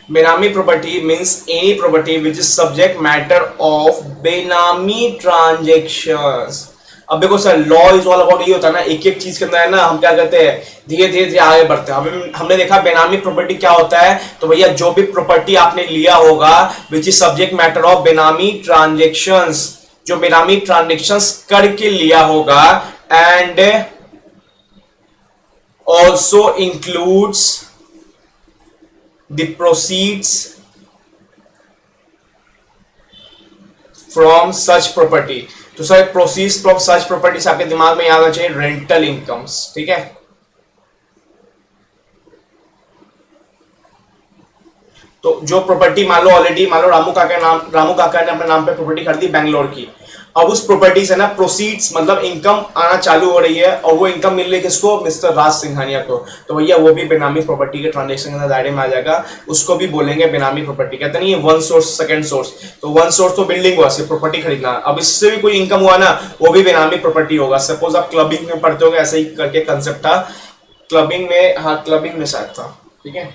बेनामी property means any property which is subject matter of बेनामी ट्रांजेक्शंस। अब देखो sir, law is all about, ये होता है ना, एक एक चीज के अंदर है ना, हम क्या करते हैं, धीरे धीरे आगे बढ़ते हैं। हमने देखा बेनामी प्रॉपर्टी क्या होता है, तो भैया जो भी प्रॉपर्टी आपने लिया होगा which is subject matter of बेनामी ट्रांजेक्शंस, जो बेनामी ट्रांजेक्शंस करके लिया होगा, and also includes the proceeds from such property। तो sir proceeds from such properties आपके दिमाग में आना चाहिए रेंटल इनकम्स, ठीक है। तो जो प्रॉपर्टी मान लो ऑलरेडी, मान लो रामू काका ने अपने नाम पे प्रॉपर्टी खरीदी बैंगलोर की, अब उस प्रॉपर्टी से ना प्रोसीड्स मतलब इनकम आना चालू हो रही है, और वो इनकम मिल रही है किसको, मिस्टर राज सिंघानिया को, तो भैया वो भी बेनामी प्रॉपर्टी के ट्रांजेक्शन के दायरे में आ जाएगा, उसको भी बोलेंगे बेनामी प्रॉपर्टी। कहते नहीं वन सोर्स सेकंड सोर्स, तो वन सोर्स तो बिल्डिंग हुआ, सिर्फ प्रॉपर्टी खरीदना, अब इससे भी कोई इनकम हुआ ना, वो भी बेनामी प्रॉपर्टी होगा। सपोज आप क्लबिंग में पढ़ते हो, ऐसे ही करके कंसेप्ट था क्लबिंग में, हाँ क्लबिंग में शायद था, ठीक है।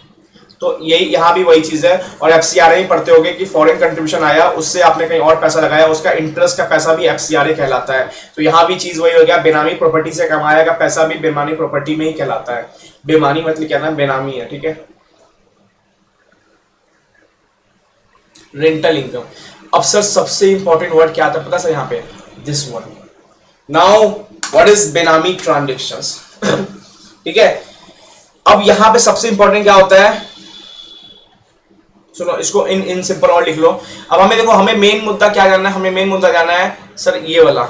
तो यही यहाँ भी वही चीज है। और एफसीआरए पढ़ते होगे कि फॉरेन कंट्रीब्यूशन आया, उससे आपने कहीं और पैसा लगाया, उसका इंटरेस्ट का पैसा भी एफसीआरए कहलाता है। तो यहाँ भी चीज वही हो गया, बेनामी प्रॉपर्टी से कमाया गया पैसा भी बेनामी प्रॉपर्टी में ही कहलाता है। बेमानी मतलब क्या ना, बेनामी है, ठीक है। Rental income. अब सर सबसे इंपॉर्टेंट वर्ड क्या आता है पता सर, यहाँ पे this one. Now what is बेनामी ट्रांजेक्शंस, ठीक है। अब यहाँ पे सबसे इंपॉर्टेंट क्या होता है, सुनो इसको इन सिंपल और लिख लो। अब हमें देखो, हमें मेन मुद्दा क्या जानना है, हमें मेन मुद्दा जानना है सर ये वाला,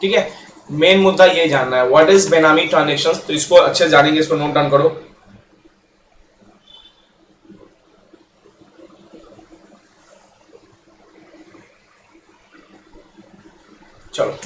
ठीक है। मेन मुद्दा ये जानना है व्हाट इज बेनामी ट्रांजेक्शंस। तो इसको अच्छे जानेंगे, इसको नोट डाउन करो। चलो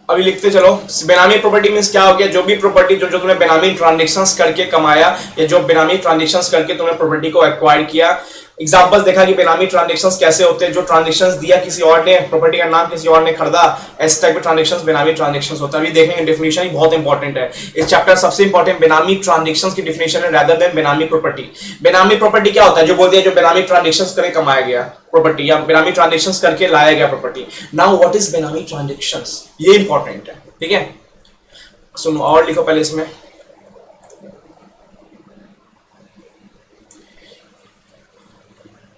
अभी लिखते चलो। बेनामी प्रॉपर्टी मींस क्या हो गया, जो भी प्रॉपर्टी जो तुमने बेनामी ट्रांजेक्शंस करके कमाया, या जो बेनामी ट्रांजेक्शंस करके तुमने प्रॉपर्टी को एक्वायर किया। एग्जांपल्स देखा कि बेनामी ट्रांजेक्शंस कैसे होते हैं, जो ट्रांजेक्शंस दिया किसी और ने, प्रॉपर्टी का नाम किसी और ने खरीदा, इस टाइप के ट्रांजेक्शंस बेनामी ट्रांजेक्शंस होता है। अभी देखेंगे, डेफिनेशन ही बहुत इंपॉर्टेंट है इस चैप्टर। सबसे इंपॉर्टेंट बेनामी ट्रांजेक्शंस की डेफिनेशन है रादर देन बेनामी प्रॉपर्टी। बेनामी प्रॉपर्टी क्या होता है, जो बोल दिया जो बेनामी ट्रांजेक्शंस करके कमाया गया प्रॉपर्टी, या बेनामी ट्रांजेक्शंस करके लाया गया प्रॉपर्टी। नाउ व्हाट इज बेनामी ट्रांजेक्शंस, ये इंपॉर्टेंट है, ठीक है। सुनो और लिखो पहले इसमें,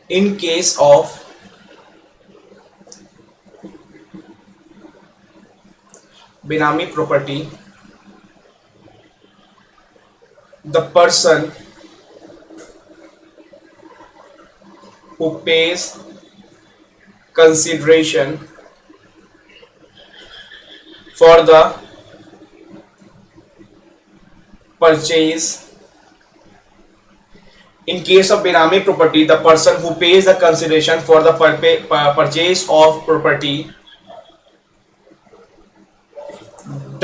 in case of benami property the person who pays consideration for the purchase. In case of Benami property, the person who pays the consideration for the purchase of property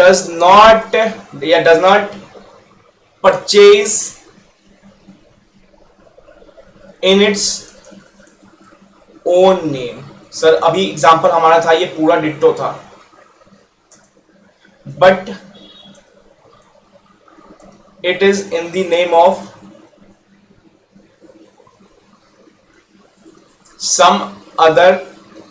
does not purchase in its own name. Sir अभी एग्जांपल हमारा था, ये पूरा डिट्टो था, but it is in the name of some other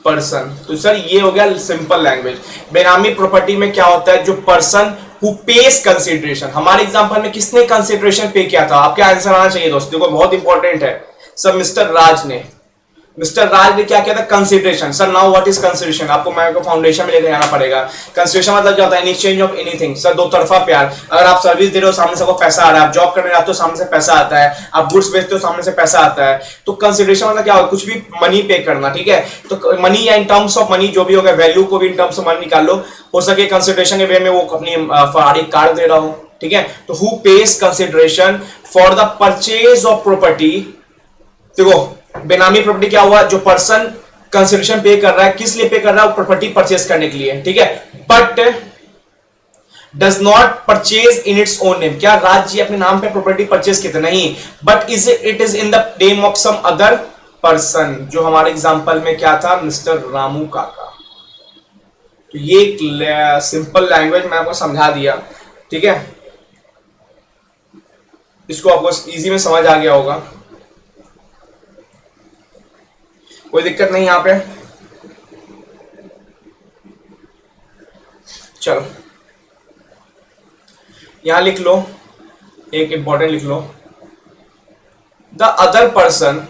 person. तो सर ये हो गया सिंपल लैंग्वेज. बेनामी प्रॉपर्टी में क्या होता है, जो पर्सन हु पेज कंसिडरेशन, हमारे एग्जांपल में किसने कंसिडरेशन पे किया था, आपके आंसर आना चाहिए दोस्तों, देखो बहुत इंपॉर्टेंट है. सर मिस्टर राज ने क्या किया था, consideration. Sir now what is consideration, आपको मैं फाउंडेशन में लेके जाना पड़ेगा. कंसिडरेशन मतलब क्या होता है, in exchange of anything. Sir दो तरफा प्यार. अगर आप सर्विस दे रहे हो सामने से आपको पैसा आ रहा है, आप जॉब करने जाते हो सामने से पैसा आता है, आप गुड्स बेचते हो सामने से पैसा आता है. तो कंसिडरेशन मतलब क्या होगा, कुछ भी मनी पे करना. ठीक है, तो मनी या इन टर्म्स ऑफ मनी जो भी होगा, वैल्यू को भी इन टर्म्स ऑफ मनी निकाल लो. हो सके कंसिडरेशन के वे में वो अपनी फरारी कार दे रहा हो. ठीक है, तो who page consideration for the purchase of property. देखो बेनामी प्रॉपर्टी क्या हुआ, जो पर्सन कंसिडरेशन पे कर रहा है, किस लिए पे कर रहा है, प्रॉपर्टी परचेज करने के लिए. ठीक है, but does not purchase in its own name. क्या राज जी अपने नाम पे प्रॉपर्टी परचेज किए थे, नहीं, but it is in the name of some other person. जो हमारे एग्जांपल में क्या था, मिस्टर रामू काका. तो ये एक सिंपल लैंग्वेज मैं आपको समझा दिया. ठीक है, इसको आपको इजी में समझ आ गया होगा, कोई दिक्कत नहीं यहां पे. चलो यहां लिख लो, एक इंपॉर्टेंट लिख लो, द अदर पर्सन.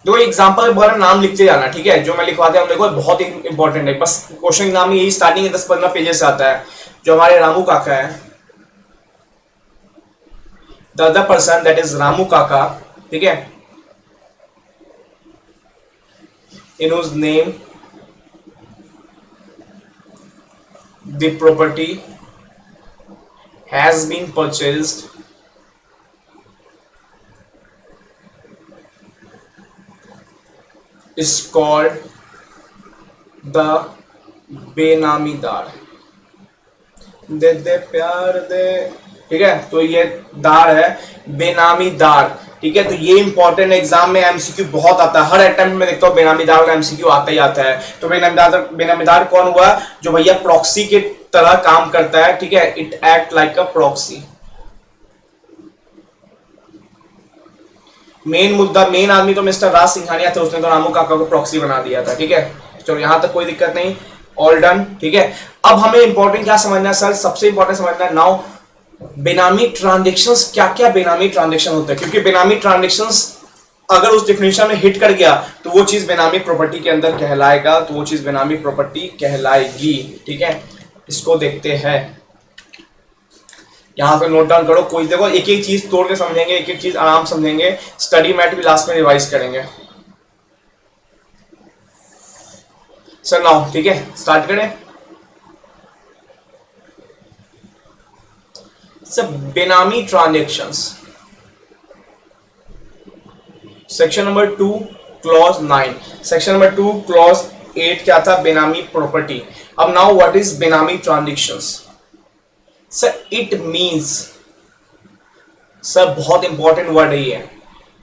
देखो एग्जांपल वगैरह नाम लिखते जाना. ठीक है, जो मैं लिखवाते हूं देखो बहुत इंपॉर्टेंट है, बस क्वेश्चन एग्जाम में यही स्टार्टिंग 10-15 पेजेस से आता है. जो हमारे रामू काका है, the other person that is Ramu काका. ठीक है, in whose name the property has been purchased is called the बेनामीदार. दे दे प्यार दे. ठीक है, तो ये दार है, बेनामीदार. ठीक है, तो ये इंपॉर्टेंट एग्जाम में एमसीक्यू बहुत आता है, हर अटेम्प्ट में देखता हूँ बेनामीदार का एमसीक्यू आता ही आता है. तो बेनामीदार कौन हुआ, जो भैया प्रॉक्सी के तरह काम करता है. ठीक है, it act like a proxy. Main मुद्दा, मेन आदमी तो मिस्टर राज सिंघानिया थे, उसने तो रामू काका को प्रॉक्सी बना दिया था. ठीक है, चलो यहां तक कोई दिक्कत नहीं, ऑल डन. ठीक है, अब हमें इंपॉर्टेंट क्या समझना है सर, सबसे इंपॉर्टेंट समझना है नाउ बेनामी ट्रांजैक्शंस. क्या क्या बेनामी ट्रांजैक्शन होता है, क्योंकि बेनामी ट्रांजैक्शंस अगर उस डेफिनेशन में हिट कर गया तो वो चीज बेनामी प्रॉपर्टी के अंदर कहलाएगा, तो वो चीज बेनामी प्रॉपर्टी कहलाएगी. ठीक है, इसको देखते हैं, यहां पे नोट डाउन करो. कोई देखो एक एक चीज तोड़ के समझेंगे, एक एक चीज आराम समझेंगे. स्टडी मैट भी लास्ट में रिवाइज करेंगे. सर नाउ ठीक है, स्टार्ट करें. सब बेनामी transactions, section number 2 clause 9, section number 2 clause 8 क्या था, बेनामी प्रॉपर्टी. अब नाउ व्हाट इज बेनामी transactions. Sir it means, sir बहुत इंपॉर्टेंट वर्ड है ये,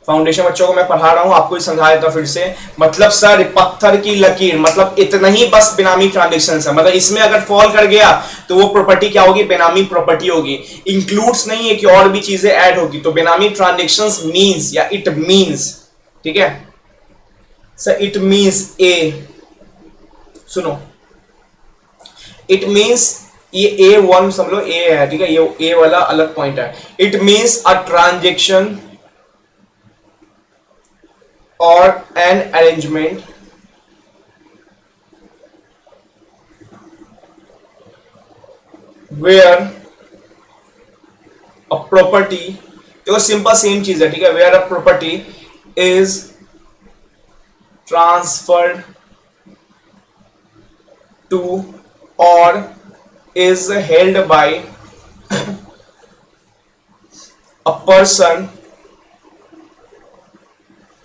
फाउंडेशन बच्चों को मैं पढ़ा रहा हूं, आपको ही समझा देता हूं फिर से. मतलब सर पत्थर की लकीर, मतलब इतना ही बस बेनामी ट्रांजैक्शन है. मतलब इसमें अगर फॉल कर गया तो वो प्रॉपर्टी क्या होगी, बेनामी प्रॉपर्टी होगी. इंक्लूड्स नहीं है कि और भी चीजें ऐड होगी. तो बेनामी ट्रांजैक्शंस मींस या इट मींस. ठीक है सर, इट मींस ए, सुनो, इट मींस ये A1 समझ लो, ए है, ठीक है, ये ए वाला अलग पॉइंट है. It means a transaction or an arrangement where a property, देखो सिंपल सेम चीज है, ठीक है, where a property is transferred to or is held by a person,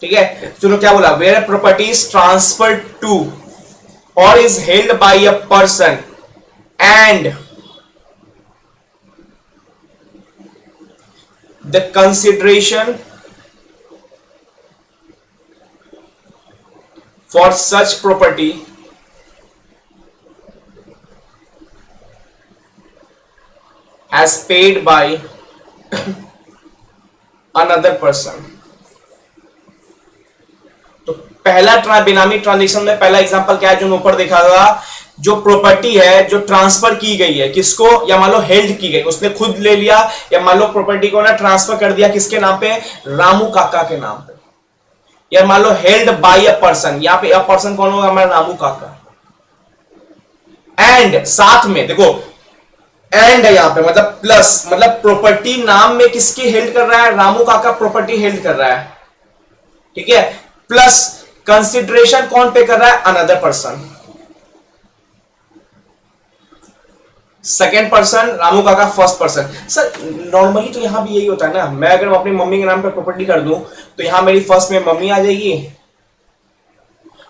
ठीक है. सुनो क्या बोला, where a property is transferred to or is held by a person and the consideration for such property as paid by another person. तो पहला बेनामी ट्रांजेक्शन में पहला एग्जांपल क्या है जो ऊपर देखा था, जो प्रॉपर्टी है जो ट्रांसफर की गई है किसको, या मान लो हेल्ड की गई, उसने खुद ले लिया, या मान लो प्रॉपर्टी को ना ट्रांसफर कर दिया किसके नाम पे, रामू काका के नाम पे, या मान लो हेल्ड बाय अ पर्सन, यहां पे अ पर्सन कौन होगा, हमारा रामू काका. एंड साथ में देखो एंड है यहां पे, मतलब प्लस, मतलब प्रॉपर्टी नाम में किसकी हेल्ड कर रहा है, रामू काका प्रॉपर्टी हेल्ड कर रहा है, ठीक है, प्लस कंसिडरेशन कौन पे कर रहा है, another person, second person Ramu काका फर्स्ट पर्सन. सर नॉर्मली तो यहां भी यही होता है ना, मैं अगर अपनी मम्मी के नाम पे प्रॉपर्टी कर दूं तो यहां मेरी फर्स्ट में मम्मी आ जाएगी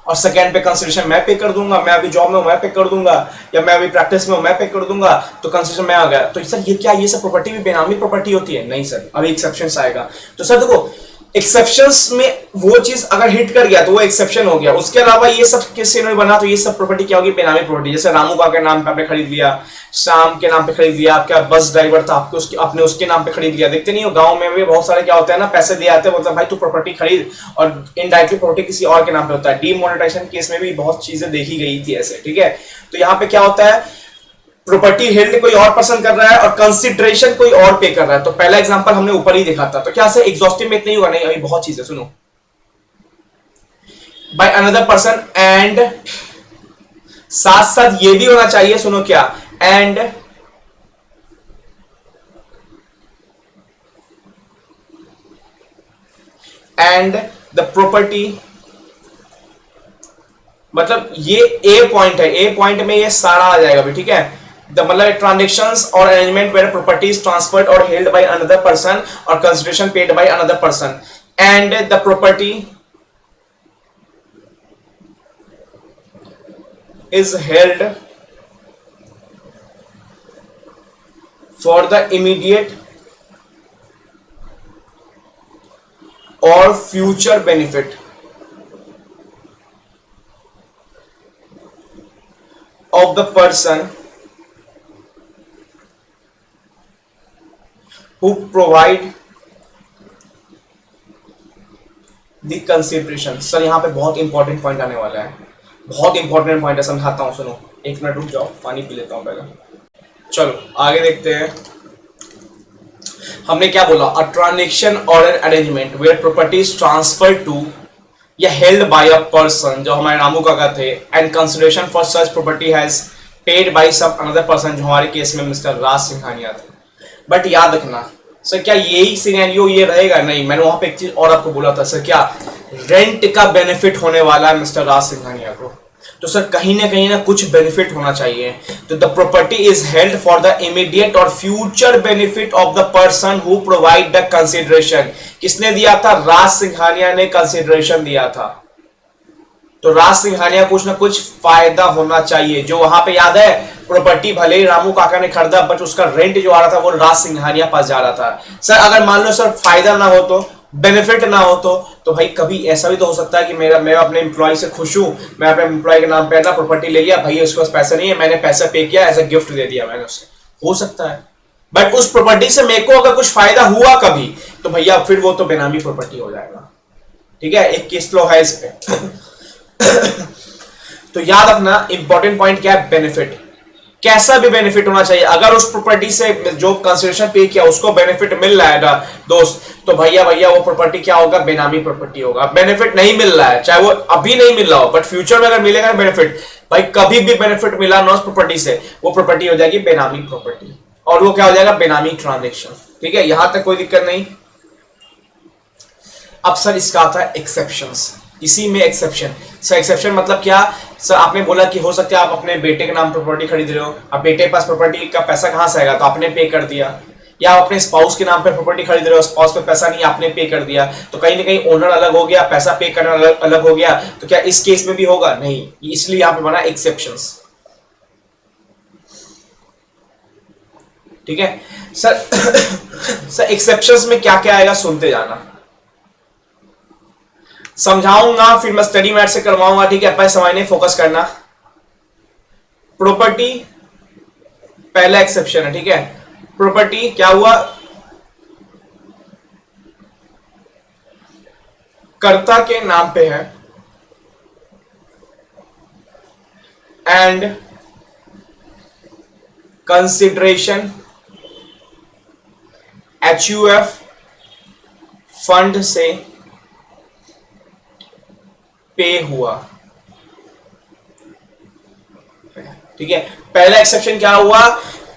और सेकंड पे कंसिडरेशन मैं पे कर दूंगा, मैं अभी जॉब में मैं पे कर दूंगा, या मैं अभी प्रैक्टिस में मैं पे कर दूंगा, तो कंसिडरेशन मैं आ गया. तो सर ये क्या, ये सब प्रॉपर्टी भी बेनामी प्रॉपर्टी होती है? नहीं सर, अभी एक्सेप्शंस आएगा. तो सर देखो एक्सेप्शंस में वो चीज अगर हिट कर गया तो वो एक्सेप्शन हो गया, उसके अलावा ये सब किससे नहीं बना, तो ये सब प्रॉपर्टी क्या होगी, बेनामी प्रॉपर्टी. जैसे रामू का के नाम पे आपने खरीद लिया, शाम के नाम पे खरीद लिया, आपका बस ड्राइवर था आपके उसके आपने उसके नाम पे खरीद लिया. देखते नहीं हो गांव में भी बहुत सारे क्या होता है ना, पैसे दिए आते हैं, मतलब भाई तू प्रॉपर्टी खरीद, और इनडायरेक्टली प्रॉपर्टी किसी और के नाम पे होता है. डीमोनेटाइजेशन केस में भी बहुत चीजें देखी गई थी ऐसे, ठीक है. तो यहाँ पे क्या होता है, प्रॉपर्टी हेल्ड कोई और पर्सन कर रहा है और कंसिडरेशन कोई और पे कर रहा है. तो पहला एग्जांपल हमने ऊपर ही देखा था. तो क्या से एग्जॉस्टिव में इतना ही होगा, नहीं, अभी बहुत चीजें सुनो. बाय अनदर पर्सन एंड, साथ साथ ये भी होना चाहिए, सुनो क्या, एंड द प्रॉपर्टी, मतलब ये ए पॉइंट है, ए पॉइंट में ये सारा आ जाएगा भी, ठीक है. मतलब transactions or arrangement where property is transferred or held by another person or consideration paid by another person and the property is held for the immediate or future benefit of the person who provide the consideration. Sir यहाँ पे बहुत इंपॉर्टेंट पॉइंट आने वाला है, बहुत इंपॉर्टेंट पॉइंट है, समझाता हूं, सुनो. एक मिनट रुक जाओ, पानी पी लेता हूं पहले. चलो आगे देखते हैं. हमने क्या बोला, a transaction or an arrangement where property is transferred to या हेल्ड बाय अ पर्सन, जो हमारे रामू काका थे, and consideration for such property has paid by some another person, जो हमारे केस में मिस्टर राज सिंघानिया थे. बट याद रखना सर, क्या यही सिनेरियो ये रहेगा? नहीं, मैंने वहां पे एक चीज और आपको बोला था सर, क्या रेंट का बेनिफिट होने वाला है मिस्टर राज सिंघानिया को. तो सर कहीं ना कुछ बेनिफिट होना चाहिए. तो the property is held for the immediate or future benefit of the person who provide the consideration. किसने दिया था? राज सिंघानिया ने कंसिडरेशन दिया था. तो राज सिंघानिया कुछ ना कुछ फायदा होना चाहिए. जो वहां पे याद है, प्रॉपर्टी भले ही रामू काका ने खरीदा, बट उसका रेंट जो आ रहा था वो राज सिंघानिया पास जा रहा था. सर अगर मान लो सर फायदा ना हो, तो बेनिफिट ना हो, तो भाई कभी ऐसा भी तो हो सकता है कि मैं अपने एम्प्लॉय से खुश हूं, मैं अपने एम्प्लॉय के नाम पे ना प्रॉपर्टी ले लिया, भाई उसके पास पैसा नहीं है, मैंने पैसा पे किया, ऐसा गिफ्ट दे दिया मैंने उसे, हो सकता है. बट उस प्रॉपर्टी से मेरे को अगर कुछ फायदा हुआ कभी, तो भैया फिर वो तो बेनामी प्रॉपर्टी हो जाएगा. ठीक है, एक केस लो है इस पे. तो याद रखना इंपॉर्टेंट पॉइंट क्या है, बेनिफिट. कैसा भी बेनिफिट होना चाहिए। अगर उस प्रॉपर्टी से जो कंसिडरेशन पे किया उसको बेनिफिट मिल रहा है दोस्त, तो भैया भैया वो प्रॉपर्टी क्या होगा, बेनामी प्रॉपर्टी होगा। बेनिफिट नहीं मिल रहा है, चाहे वो अभी नहीं मिल रहा हो, बट फ्यूचर में अगर मिलेगा बेनिफिट, भाई कभी भी बेनिफिट मिला ना उस प्रॉपर्टी से, वो प्रॉपर्टी हो जाएगी बेनामी प्रॉपर्टी, और वो क्या हो जाएगा, बेनामी ट्रांजेक्शन। ठीक है, यहां तक कोई दिक्कत नहीं। अब सर इसका आता है एक्सेप्शंस। इसी में एक्सेप्शन, सर एक्सेप्शन मतलब क्या, सर आपने बोला कि हो सकता है आप अपने बेटे के नाम प्रॉपर्टी खरीद रहे हो, अब बेटे के पास प्रॉपर्टी का पैसा कहां से आएगा, तो आपने पे कर दिया। या आप अपने स्पाउस के नाम पे प्रॉपर्टी खरीद रहे हो, स्पाउस पे पैसा नहीं, आपने पे कर दिया, तो कहीं ना कहीं ओनर अलग हो गया, पैसा पे करना अलग हो गया, तो क्या इस केस में भी होगा, नहीं, इसलिए यहां पे बना एक्सेप्शंस। ठीक है सर। सर एक्सेप्शंस में क्या क्या आएगा सुनते जाना, समझाऊंगा, फिर मैं स्टडी मैट से करवाऊंगा। ठीक है, पहले समझने फोकस करना। प्रॉपर्टी पहला एक्सेप्शन है। ठीक है, प्रॉपर्टी क्या हुआ, कर्ता के नाम पे है एंड कंसिडरेशन एचयूएफ फंड से पे हुआ। ठीक है, पहला एक्सेप्शन क्या हुआ,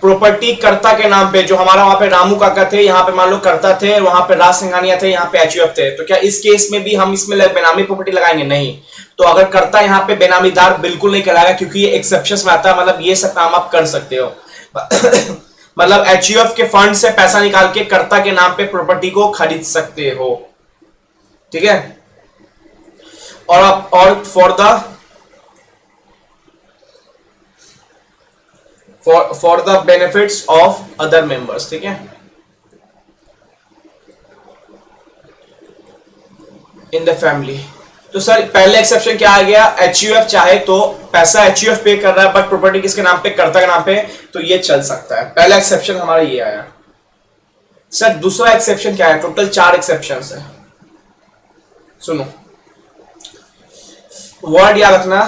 प्रॉपर्टी कर्ता के नाम पे, जो हमारा वहां पे रामू काका थे, यहाँ पे मान लो कर्ता थे, वहां पे राज सिंघानिया थे, यहाँ पे एचयूएफ थे, तो क्या इस केस में भी हम इसमें बेनामी प्रॉपर्टी लगाएंगे, नहीं। तो अगर कर्ता यहाँ पे बेनामीदार बिल्कुल नहीं कहलाएगा, क्योंकि ये एक्सेप्शन में आता है, मतलब ये सब काम आप कर सकते हो। मतलब एचयूएफ के फंड से पैसा निकाल के कर्ता के नाम पे प्रॉपर्टी को खरीद सकते हो। ठीक है, और for the benefits of other members. ठीक है, इन द फैमिली। तो सर पहले एक्सेप्शन क्या आ गया, एचयूएफ चाहे तो पैसा एचयूएफ पे कर रहा है, बट प्रॉपर्टी किसके नाम पे, कर्ता के नाम पे, तो ये चल सकता है। पहला एक्सेप्शन हमारा ये आया। सर दूसरा एक्सेप्शन क्या है, टोटल 4 एक्सेप्शन है। सुनो, वर्ड याद रखना,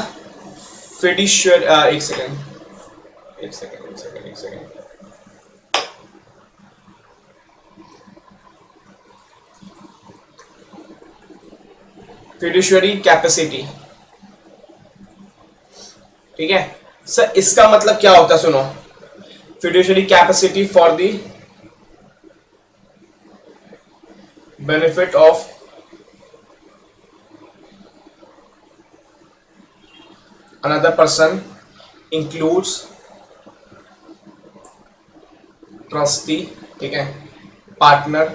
फिड्यूशियर, एक सेकेंड। Fiduciary capacity. ठीक है सर, इसका मतलब क्या होता है, सुनो, fiduciary capacity for the benefit of another person includes trustee. ठीक है, पार्टनर।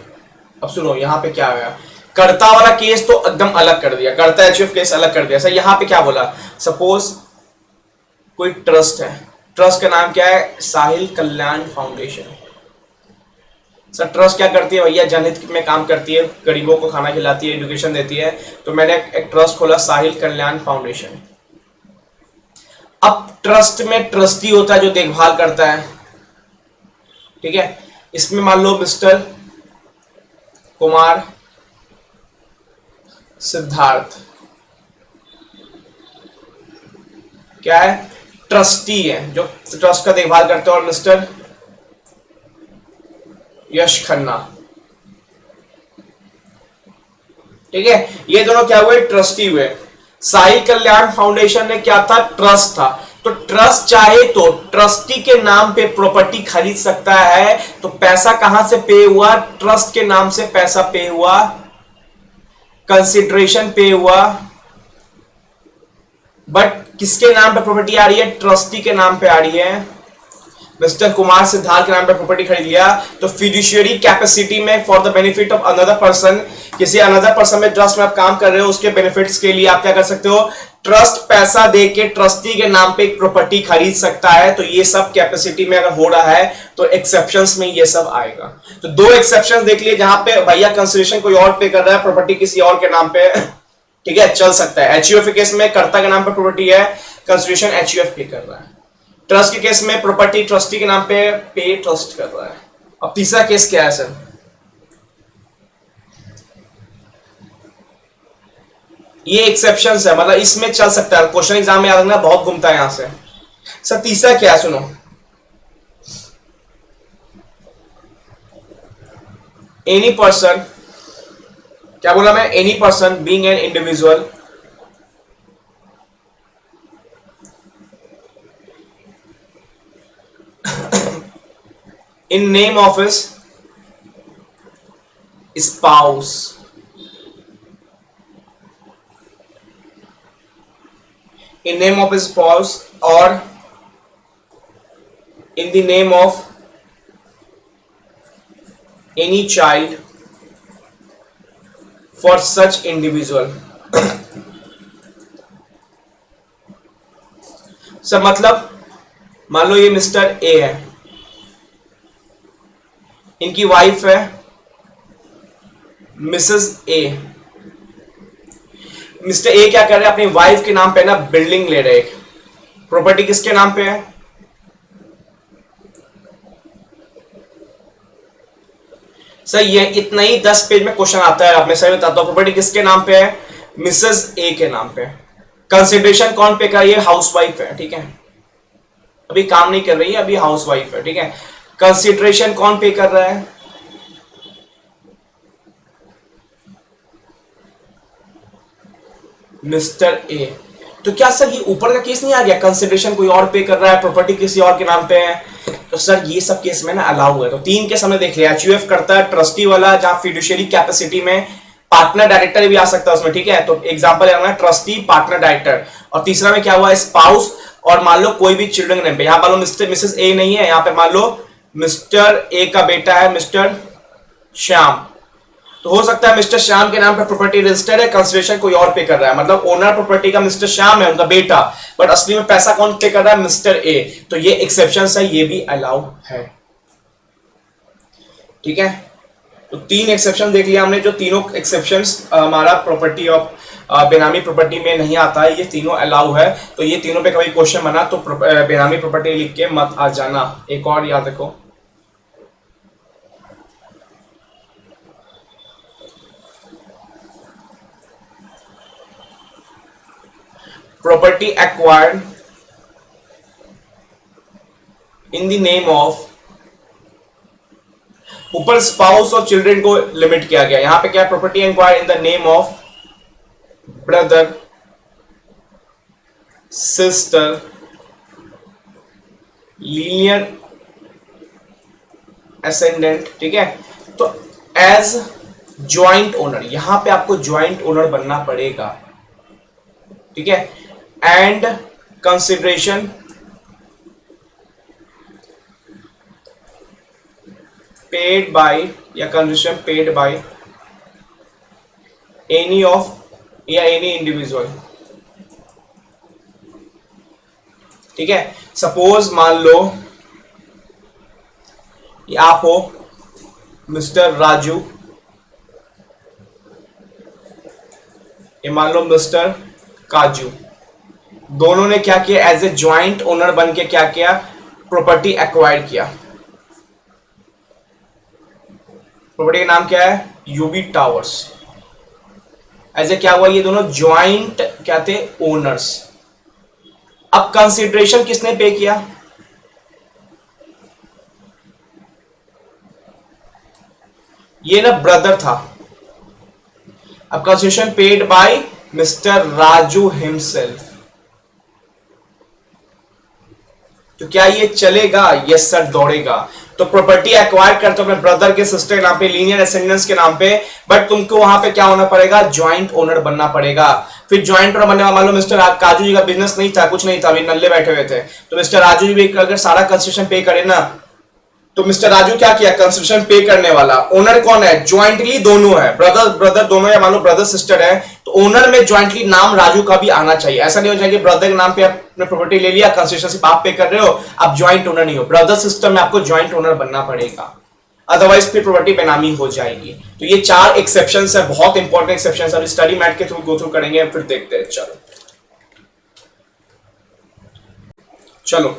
अब सुनो यहां पे क्या आया, कर्ता वाला केस तो एकदम अलग कर दिया, कर्ता एचयूएफ केस अलग कर दिया। सर यहां पे क्या बोला, सपोज कोई ट्रस्ट है, ट्रस्ट का नाम क्या है, साहिल कल्याण फाउंडेशन। सर ट्रस्ट क्या करती है भैया, जनहित में काम करती है, गरीबों को खाना खिलाती है, एजुकेशन देती है। तो मैंने एक ट्रस्ट खोला, साहिल कल्याण फाउंडेशन। अब ट्रस्ट में ट्रस्टी होता है जो देखभाल करता है। ठीक है, इसमें मान लो मिस्टर कुमार सिद्धार्थ क्या है, ट्रस्टी है जो ट्रस्ट का देखभाल करते हैं, और मिस्टर यश खन्ना। ठीक है, ये दोनों क्या हुए, ट्रस्टी हुए। साई कल्याण फाउंडेशन ने क्या था, ट्रस्ट था। तो ट्रस्ट चाहे तो ट्रस्टी के नाम पे प्रॉपर्टी खरीद सकता है। तो पैसा कहां से पे हुआ, ट्रस्ट के नाम से पैसा पे हुआ, कंसिडरेशन पे हुआ, बट किसके नाम पे प्रॉपर्टी आ रही है, ट्रस्टी के नाम पे आ रही है। मिस्टर कुमार सिद्धार्थ के नाम पे प्रॉपर्टी खरीद लिया, तो फिड्यूशियरी कैपेसिटी में for the benefit of another person, किसी अनदर पर्सन में ट्रस्ट में आप काम कर रहे हो, उसके बेनिफिट्स के लिए आप क्या कर सकते हो, ट्रस्ट पैसा दे के ट्रस्टी के नाम पे एक प्रॉपर्टी खरीद सकता है। तो ये सब कैपेसिटी में अगर हो रहा है तो एक्सेप्शंस में ये सब आएगा। तो 2 एक्सेप्शंस देख लिए, जहां पे भैया कंसिडरेशन कोई और पे कर रहा है, प्रॉपर्टी किसी और के नाम पे, ठीक है, चल सकता है। एचयूएफ के केस में कर्ता के नाम पे प्रॉपर्टी है, कंसिडरेशन एचयूएफ पे कर रहा है। ट्रस्ट के केस में प्रॉपर्टी ट्रस्टी के नाम पे ट्रस्ट कर रहा है। अब तीसरा केस क्या है सर, ये एक्सेप्शंस है, मतलब इसमें चल सकता है। क्वेश्चन एग्जाम में याद रखना, बहुत घूमता है यहां से। सर तीसरा क्या है, सुनो, एनी पर्सन, क्या बोला मैं, any person being an individual in name of his spouse, in name of his spouse or in the name of any child for such individual. सब मतलब मान लो ये मिस्टर ए है, इनकी वाइफ है मिसेस ए। मिस्टर ए क्या कर रहे हैं, अपनी वाइफ के नाम पे ना बिल्डिंग ले रहे हैं। प्रॉपर्टी किसके नाम पे है, सर ये इतना ही 10 पेज में क्वेश्चन आता है, आप मैं सही बताता हूं। प्रॉपर्टी किसके नाम पे है, मिसेस ए के नाम पे। कंसिडरेशन कौन पे कर रही है, हाउसवाइफ है, ठीक है, अभी काम नहीं कर रही है, अभी हाउसवाइफ है, ठीक है। कंसिडरेशन कौन पे कर रहा है, मिस्टर ए। तो क्या सर ये ऊपर का केस नहीं आ गया, कंसिडरेशन कोई और पे कर रहा है, प्रॉपर्टी किसी और के नाम पे है, तो सर ये सब केस में ना अलाउ है। तो 3 केस हमने देख लिया, एचयूएफ करता है ट्रस्टी वाला, जहां फिड्यूशियरी कैपेसिटी में पार्टनर डायरेक्टर भी आ सकता है उसमें, ठीक है। तो एग्जांपल है ट्रस्टी, पार्टनर, डायरेक्टर। और तीसरा में क्या हुआ, स्पाउस, और मान लो कोई भी चिल्ड्रन नेम पे, यहां मान लो मिस्टर मिसेस ए नहीं है, यहां पे मान लो मिस्टर ए का बेटा है मिस्टर श्याम, तो हो सकता है मिस्टर श्याम के नाम पे प्रॉपर्टी रजिस्टर्ड है, कंसिडरेशन कोई और पे कर रहा है, मतलब ओनर प्रॉपर्टी का मिस्टर श्याम है, उनका बेटा, बट असली में पैसा कौन पे कर रहा है, मिस्टर ए। तो ये एक्सेप्शन है, ये भी अलाउ है, ठीक है। तो 3 एक्सेप्शन देख लिया हमने, जो तीनों एक्सेप्शंस हमारा प्रॉपर्टी ऑफ बेनामी प्रॉपर्टी में नहीं आता है, ये तीनों अलाउ है। तो ये तीनों पे कभी क्वेश्चन बना तो बेनामी प्रॉपर्टी लिख के मत आ जाना। एक और याद रखो, property acquired in the name of, ऊपर स्पाउस और चिल्ड्रन को लिमिट किया गया, यहां पे क्या, property acquired in the name of brother, sister, linear ascendant, ठीक है। तो एज ज्वाइंट ओनर, यहां पे आपको ज्वाइंट ओनर बनना पड़ेगा, ठीक है। एंड कंसिडरेशन पेड बाय, या consideration paid by any of या एनी इंडिविजुअल, ठीक है। सपोज मान लो ये आप हो मिस्टर राजू, ये मान लो मिस्टर काजू, दोनों ने क्या किया, एज ए ज्वाइंट ओनर बन के क्या किया, प्रॉपर्टी एक्वायर किया। प्रॉपर्टी का नाम क्या है, यूबी टावर्स। एज ए क्या हुआ, ये दोनों ज्वाइंट क्या थे, ओनर्स। अब कंसिडरेशन किसने पे किया, ये ना ब्रदर था। अब consideration paid bye mister Raju himself, तो क्या ये चलेगा, यस सर दौड़ेगा। तो प्रॉपर्टी एक्वायर करते हो अपने ब्रदर के, सिस्टर के नाम पे, लीनियर असेंडेंस के नाम पे, बट तुमको वहां पे क्या होना पड़ेगा, ज्वाइंट ओनर बनना पड़ेगा। फिर ज्वाइंट ओनर बनने, मान लो मिस्टर काजू जी का बिजनेस नहीं था, कुछ नहीं था, अभी नल्ले बैठे हुए थे, तो मिस्टर राजू जी भी अगर सारा कंस्ट्रक्शन पे करे ना, तो मिस्टर राजू क्या किया, कंस्ट्रक्शन पे करने वाला। ओनर कौन है, ज्वाइंटली दोनों है, ब्रदर ब्रदर दोनों, या मान लो ब्रदर सिस्टर है, तो ओनर में ज्वाइंटली नाम राजू का भी आना चाहिए। ऐसा नहीं हो जाए कि ब्रदर के नाम पे आपने प्रॉपर्टी ले लिया, कंस्ट्रक्शन सिर्फ आप पे कर रहे हो, आप ज्वाइंट ओनर नहीं हो। ब्रदर सिस्टम में आपको ज्वाइंट ओनर बनना पड़ेगा, अदरवाइज फिर प्रॉपर्टी बेनामी हो जाएगी। तो ये 4 एक्सेप्शंस है, बहुत इंपॉर्टेंट एक्सेप्शंस है, स्टडी मैट के थ्रू गो थ्रू करेंगे, फिर देखते हैं। चलो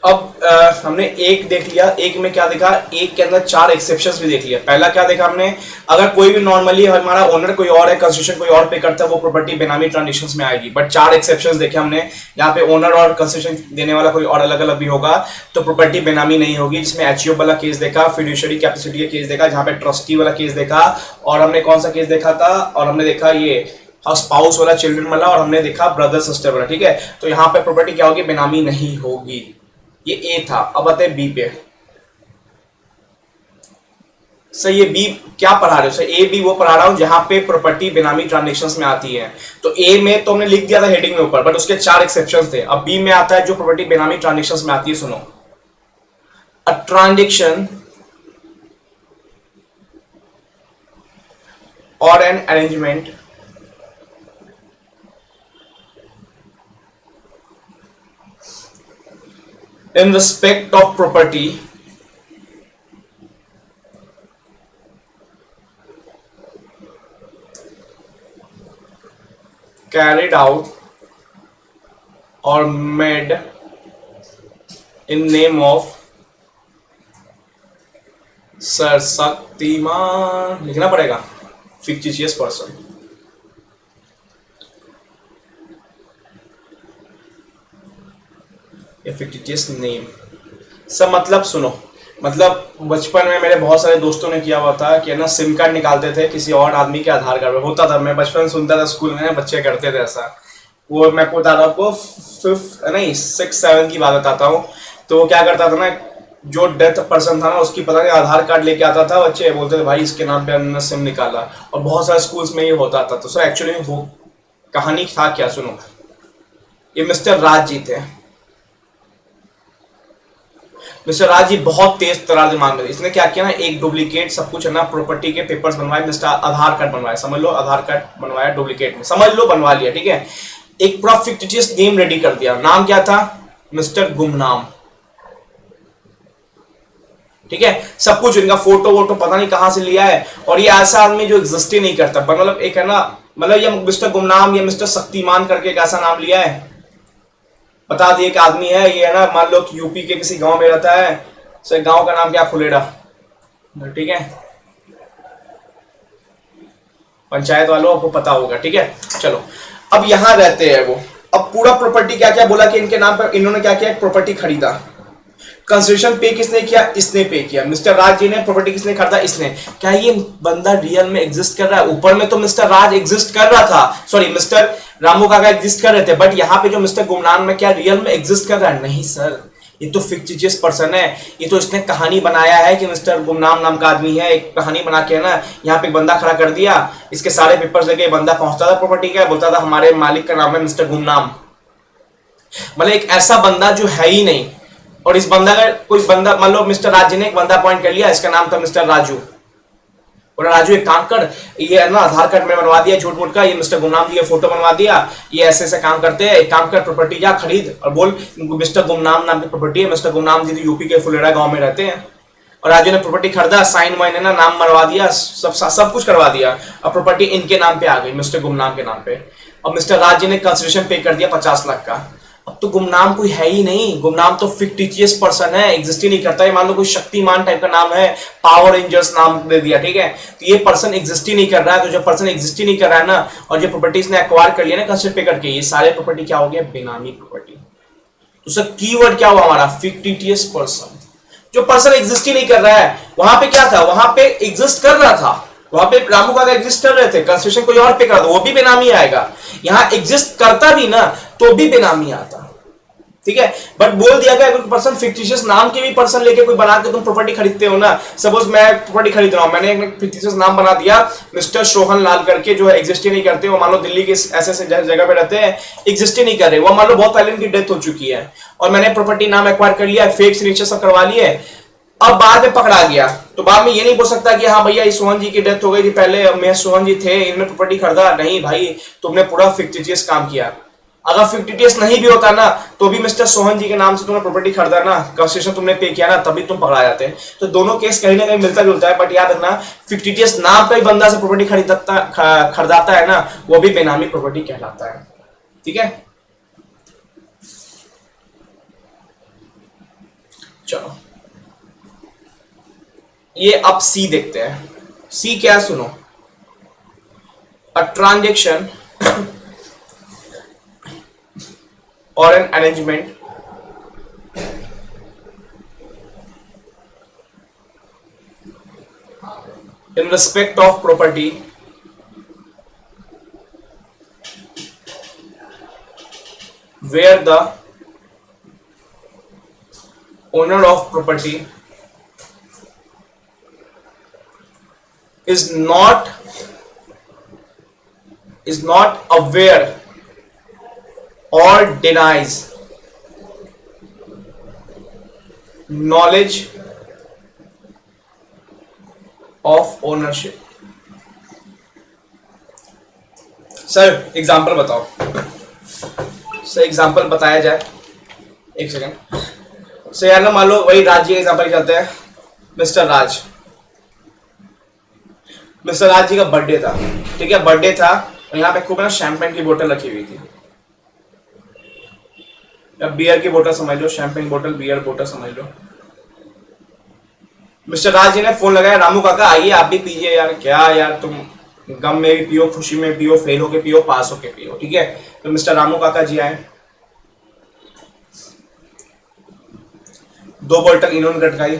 अब हमने एक देख लिया, एक में क्या देखा, एक के अंदर 4 एक्सेप्शंस भी देख लिया। पहला क्या देखा हमने, अगर कोई भी नॉर्मली हमारा ओनर कोई और है, कंस्ट्रक्शन कोई और पे करता है, वो प्रॉपर्टी बेनामी ट्रांजेक्शंस में आएगी। बट 4 एक्सेप्शंस देखे हमने, यहाँ पे ओनर और कंस्ट्रक्शन देने वाला कोई और अलग अलग भी होगा तो प्रॉपर्टी बेनामी नहीं होगी। जिसमें एचईओ वाला केस देखा, फिड्यूशियरी कैपेसिटी का केस देखा, जहां पे ट्रस्टी वाला केस देखा, और हमने कौन सा केस देखा था, और हमने देखा ये स्पाउस वाला, चिल्ड्रन वाला, और हमने देखा ब्रदर सिस्टर वाला। ठीक है, तो यहाँ पे प्रॉपर्टी क्या होगी, बेनामी नहीं होगी। ये ए था। अब आते हैं बी पे। सर ये बी क्या पढ़ा रहे हो सर? ए बी वो पढ़ा रहा हूं जहां पे प्रॉपर्टी बेनामी ट्रांजेक्शंस में आती है। तो ए में तो हमने लिख दिया था हेडिंग में ऊपर, बट उसके 4 एक्सेप्शंस थे। अब बी में आता है जो प्रॉपर्टी बेनामी ट्रांजेक्शंस में आती है। सुनो, अ transaction or an arrangement in respect of property carried out or made in name of sir Shaktimaan लिखना पड़ेगा, फिक्टिशियस पर्सन। फिक्टिशियस नेम सब मतलब सुनो, मतलब बचपन में मेरे बहुत सारे दोस्तों ने किया हुआ था कि ना सिम कार्ड निकालते थे किसी और आदमी के आधार कार्ड में। होता था, मैं बचपन में सुनता था स्कूल में बच्चे करते थे ऐसा। वो मैं बता रहा हूँ आपको 6-7 की बात बताता हूँ। तो वो क्या करता था ना, जो डेथ पर्सन था ना उसकी पता नहीं आधार कार्ड लेके आता था, बच्चे बोलते थे भाई इसके नाम पे हमने सिम निकाला। और बहुत सारे स्कूल्स में ये होता था। तो सर एक्चुअली वो कहानी था क्या, सुनो। ये मिस्टर राज जी थे। मिस्टर राज जी बहुत तेज तरार दिमाग में। इसने क्या किया ना, एक डुप्लीकेट सब कुछ है ना प्रॉपर्टी के पेपर्स बनवाए, मिस्टर आधार कार्ड बनवाया, समझ लो आधार कार्ड बनवाया डुप्लीकेट में, समझ लो बनवा लिया। ठीक है, एक पूरा फिक्टिशियस नेम रेडी कर दिया। नाम क्या था, मिस्टर गुमनाम। ठीक है, सब कुछ इनका फोटो वोटो पता नहीं कहां से लिया है। और ये ऐसा आदमी जो एग्जिस्ट ही नहीं करता, मतलब एक है ना, मतलब ये मिस्टर गुमनाम या मिस्टर शक्तिमान करके एक ऐसा नाम लिया है। बता दिए कि आदमी है ये है ना, मान लो कि यूपी के किसी गांव में रहता है, सर गांव का नाम क्या, फुलेरा। ठीक है, पंचायत वालों आपको पता होगा। ठीक है, चलो अब यहां रहते हैं वो। अब पूरा प्रॉपर्टी क्या क्या बोला कि इनके नाम पर इन्होंने क्या किया, प्रॉपर्टी खरीदा। कंस्ट्रक्शन पे किसने किया, इसने पे किया। मिस्टर राज जी ने प्रॉपर्टी किसने खरीदा, इसने। क्या ये बंदा रियल में एग्जिस्ट कर रहा है? ऊपर में तो मिस्टर राज एग्जिस्ट कर रहा था, सॉरी मिस्टर रामू काका एग्जिस्ट कर रहे थे, बट यहाँ पे जो मिस्टर गुमनाम में क्या रियल में एग्जिस्ट कर रहा है? नहीं सर, ये तो फिक्टिशियस पर्सन है। ये तो इसने कहानी बनाया है कि मिस्टर गुमनाम नाम का आदमी है, एक कहानी बना के ना यहाँ पे बंदा खड़ा कर दिया। इसके सारे पेपर्स लेके बंदा पहुंचता था प्रॉपर्टी का, बोलता था हमारे मालिक का नाम है मिस्टर गुमनाम। मतलब एक ऐसा बंदा जो है ही नहीं। और इस बंदा का कोई बंदा, मान लो मिस्टर राज जी ने एक बंदा अपॉइंट कर लिया, इसका नाम था मिस्टर राजू। और राजू एक काम कर, ये ना आधार कार्ड में बनवा दिया झूठ मूठ का, ये मिस्टर गुमनाम जी का फोटो बनवा दिया, ये ऐसे ऐसे काम करते हैं, एक काम कर प्रॉपर्टी जा खरीद और बोल मिस्टर गुमनाम नाम की प्रॉपर्टी है। मिस्टर गुमनाम जी तो यूपी के फुलेरा गांव में रहते हैं। और राजू ने प्रॉपर्टी खरीदा, साइन वाइन है ना, नाम मरवा दिया, सब कुछ करवा दिया। अब प्रॉपर्टी इनके नाम पे आ गई, मिस्टर गुमनाम के नाम पे। और मिस्टर राज जी ने कंसिडरेशन पे कर दिया 50 लाख का। अब तो गुमनाम कोई है ही नहीं, गुमनाम तो फिक्टिशियस पर्सन है, एग्जिस्ट ही नहीं करता है। मान लो कोई शक्तिमान टाइप का नाम है, पावर रेंजर्स नाम दे दिया। ठीक है, तो ये पर्सन एग्जिस्ट ही नहीं कर रहा है। तो जो पर्सन एग्जिस्ट ही नहीं कर रहा है ना, और जो प्रॉपर्टीज ने एक्वायर कर लिया ना कंसिडर पे करके, ये सारे प्रॉपर्टी क्या हो गया, बेनामी प्रॉपर्टी। तो सर कीवर्ड क्या हुआ हमारा, फिक्टिशियस पर्सन। जो पर्सन एग्जिस्ट ही नहीं कर रहा है, वहां पे क्या था, वहां पे एग्जिस्ट कर रहा था, वहां पे रामू काका एग्जिस्ट कर रहे थे, कंस्ट्रक्शन कोई और पे करा, वो भी बेनामी आएगा। यहां एग्जिस्ट करता भी ना तो भी बेनामी आता। ठीक है, बट बोल दिया गया कोई पर्सन फिक्टिशियस नाम के भी पर्सन लेके कोई बना के तुम प्रॉपर्टी खरीदते हो ना। सपोज मैं प्रॉपर्टी खरीद रहा हूं, मैंने एक फिक्टिशियस नाम बना दिया मिस्टर सोहन लाल करके, जो है एग्जिस्ट ही नहीं करते। वो मान लो दिल्ली के ऐसे ऐसे जगह पे रहते हैं, एग्जिस्ट ही नहीं कर रहे। वो मान लो बहुत पहले उनकी डेथ हो चुकी है, और मैंने प्रॉपर्टी नाम एक्वायर कर लिया, फेक सिग्नेचर सब करवा लिए। अब बाद में पकड़ा गया, तो बाद में ये नहीं बोल सकता कि हाँ भैया इस सोहन जी की डेथ हो गई थी, पहले मैं सोहन जी थे, इन्होंने प्रॉपर्टी खरीदा। नहीं भाई, तुमने पूरा फिक्टिशियस काम किया। अगर फिक्टिशियस नहीं भी होता ना, तो भी मिस्टर सोहन जी के नाम से तुमने प्रॉपर्टी खरीदा ना, कंस्ट्रक्शन तुमने पे किया ना, तभी तुम पकड़ा जाते हैं। तो दोनों केस कहीं ना कहीं मिलता जुलता है। बट याद रखना, फिक्टिशियस नाम का ही बंदा से प्रॉपर्टी खरीदाता है ना, वो भी बेनामी प्रॉपर्टी कहलाता है। ठीक है, चलो ये अब सी देखते हैं। सी क्या है सुनो, अ transaction or an arrangement in respect of property where the owner of property is not aware or denies knowledge of ownership। Sir example बताओ, सर एग्जांपल बताया जाए। एक सेकंड सर, यार ना मान लो वही राज जी का एग्जांपल चलते हैं। मिस्टर राज जी का बर्थडे था, ठीक है, बर्थडे था और यहाँ पे खूब ना शैंपेन की बोतल रखी हुई थी, या बियर की बोतल समझ लो, शैंपेन बोतल बियर बोतल समझ लो। मिस्टर राज जी ने फोन लगाया, रामू काका आइए आप भी पीजिए यार, क्या यार तुम गम में भी पियो, खुशी में पियो, फेल होके पियो, पास होके पियो, ठीक है। तो मिस्टर रामू काका जी आए, 2 बोतल इन्होंने गटकाई,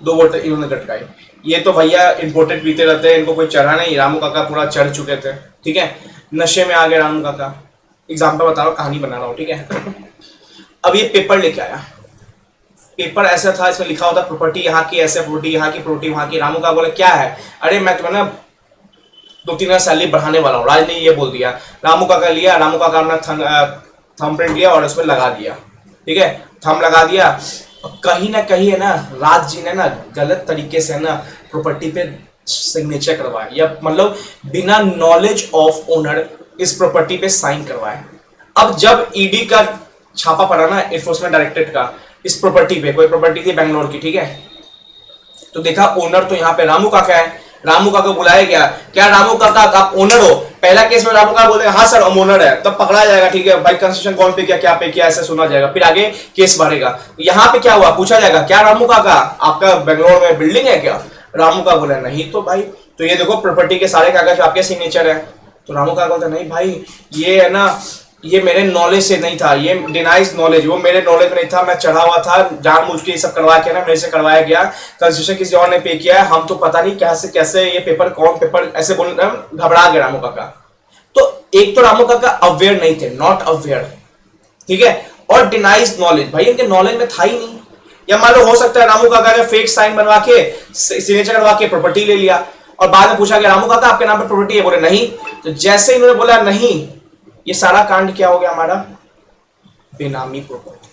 2 बोतल इन्होंने गटकाई। ये तो भैया इंपोर्टेड पीते रहते हैं, इनको कोई चढ़ा नहीं, रामू काका पूरा चढ़ चुके थे, ठीक है, नशे में आ गए रामू काका। एग्जाम्पल बता रहा हूँ, कहानी बना रहा हूँ, ठीक है। अब ये पेपर लेके आया, पेपर ऐसा था, इसमें लिखा होता प्रॉपर्टी यहाँ की ऐसे, प्रॉपर्टी यहाँ की, प्रॉपर्टी वहां की। रामू का बोले क्या है, अरे मैं तुम्हें ना 2-3 हजार सैलरी बढ़ाने वाला हूँ। राज ने ये बोल दिया, रामू का लिया, रामू का अपना थंब प्रिंट लिया और उसमें लगा दिया, ठीक है, थंब लगा दिया। कहीं ना कहीं है ना राज जी ने ना गलत तरीके से ना प्रॉपर्टी पे सिग्नेचर करवाया, या मतलब बिना नॉलेज ऑफ ओनर इस प्रॉपर्टी पे साइन करवाया। अब जब ईडी का छापा पड़ा ना, एनफोर्समेंट डायरेक्टरेट का, इस प्रॉपर्टी पे, कोई प्रॉपर्टी थी बैंगलोर की, ठीक है, तो देखा ओनर तो यहाँ पे रामू काका है। रामू काका बुलाया गया, क्या रामू काका आप ओनर हो? पहला केस में रामू काका बोलते हैं हाँ सर हम ओनर है, तब पकड़ा जाएगा, ठीक है भाई कंस्ट्रक्शन कौन पे किया, क्या पे किया, ऐसा सुना जाएगा, फिर आगे केस बढ़ेगा। यहाँ पे क्या हुआ, पूछा जाएगा क्या रामू काका आपका बेंगलोर में बिल्डिंग है क्या? रामू काका बोला नहीं तो भाई, तो ये देखो प्रॉपर्टी के सारे कागज आपके सिग्नेचर है। तो रामू काका बोलता नहीं भाई ये है ना, ये मेरे नॉलेज से नहीं था, ये डिनाइज नॉलेज, वो मेरे नॉलेज में नहीं था, मैं चढ़ा हुआ था, जानबूझ के ये सब करवाया गया ना, मेरे से करवाया गया, कंस्ट्रक्शन किसी और ने पे किया है, हम तो पता नहीं कैसे कैसे ये पेपर कौन पेपर ऐसे बोल, घबरा गया रामू काका। तो एक तो रामू काका अवेयर नहीं थे, नॉट अवेयर, ठीक है, और डिनाइज नॉलेज, भाई इनके नॉलेज में था ही नहीं। या मान लो हो सकता है रामू काका का फेक साइन बनवा के सिग्नेचर करवा के प्रॉपर्टी ले लिया और बाद में पूछा गया रामू काका आपके नाम पर प्रॉपर्टी है, बोले नहीं। तो जैसे इन्होंने बोला नहीं, ये सारा कांड क्या हो गया हमारा, बेनामी प्रॉपर्टी।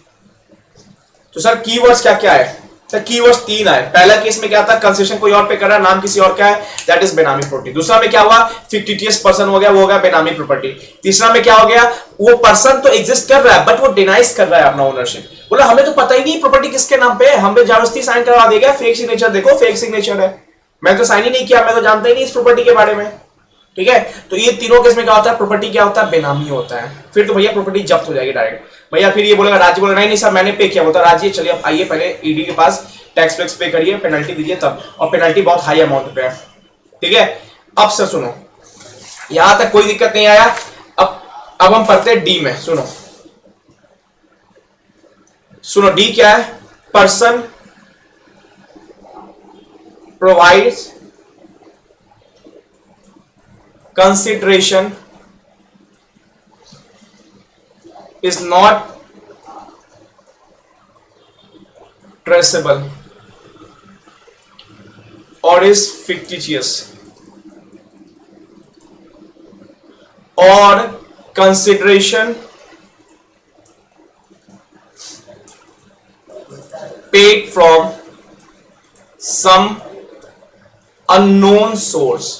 तो सर कीवर्ड्स क्या क्या है? सर कीवर्ड्स 3 आए। पहला केस में क्या था, कंसेशन कोई और पे कर रहा है, नाम किसी और का है, दैट इज बेनामी प्रॉपर्टी। दूसरा में क्या हुआ, फिक्टिटियस पर्सन हो गया, वो हो गया बेनामी प्रॉपर्टी। तीसरा में क्या हो गया, वो पर्सन तो एग्जिस्ट कर रहा है बट वो डिनाइज कर रहा है अपना ओनरशिप, बोला हमें तो पता ही नहीं प्रॉपर्टी किसके नाम पे है, हमें जबरदस्ती साइन करवा देगा, फेक सिग्नेचर देखो फेक सिग्नेचर है, मैं तो साइन ही नहीं किया, मैं तो जानता ही नहीं इस प्रॉपर्टी के बारे में, ठीक है। तो ये तीनों केस में क्या होता है, प्रॉपर्टी क्या होता है, बेनामी होता है। फिर तो भैया प्रॉपर्टी जब्त हो जाएगी डायरेक्ट। भैया फिर ये बोलेगा, राज्य बोलेगा नहीं नहीं सर मैंने पे किया, बोलता राज्य चलिए आप आइए पहले ईडी के पास टैक्स वैक्स पे करिए, पेनल्टी दीजिए तब, और पेनल्टी बहुत हाई अमाउंट पे है, ठीक है। अब सर सुनो, यहां तक कोई दिक्कत नहीं आया। अब हम पढ़ते हैं डी में, सुनो सुनो, डी क्या है, person provides consideration is not traceable or is fictitious, or consideration paid from some unknown source,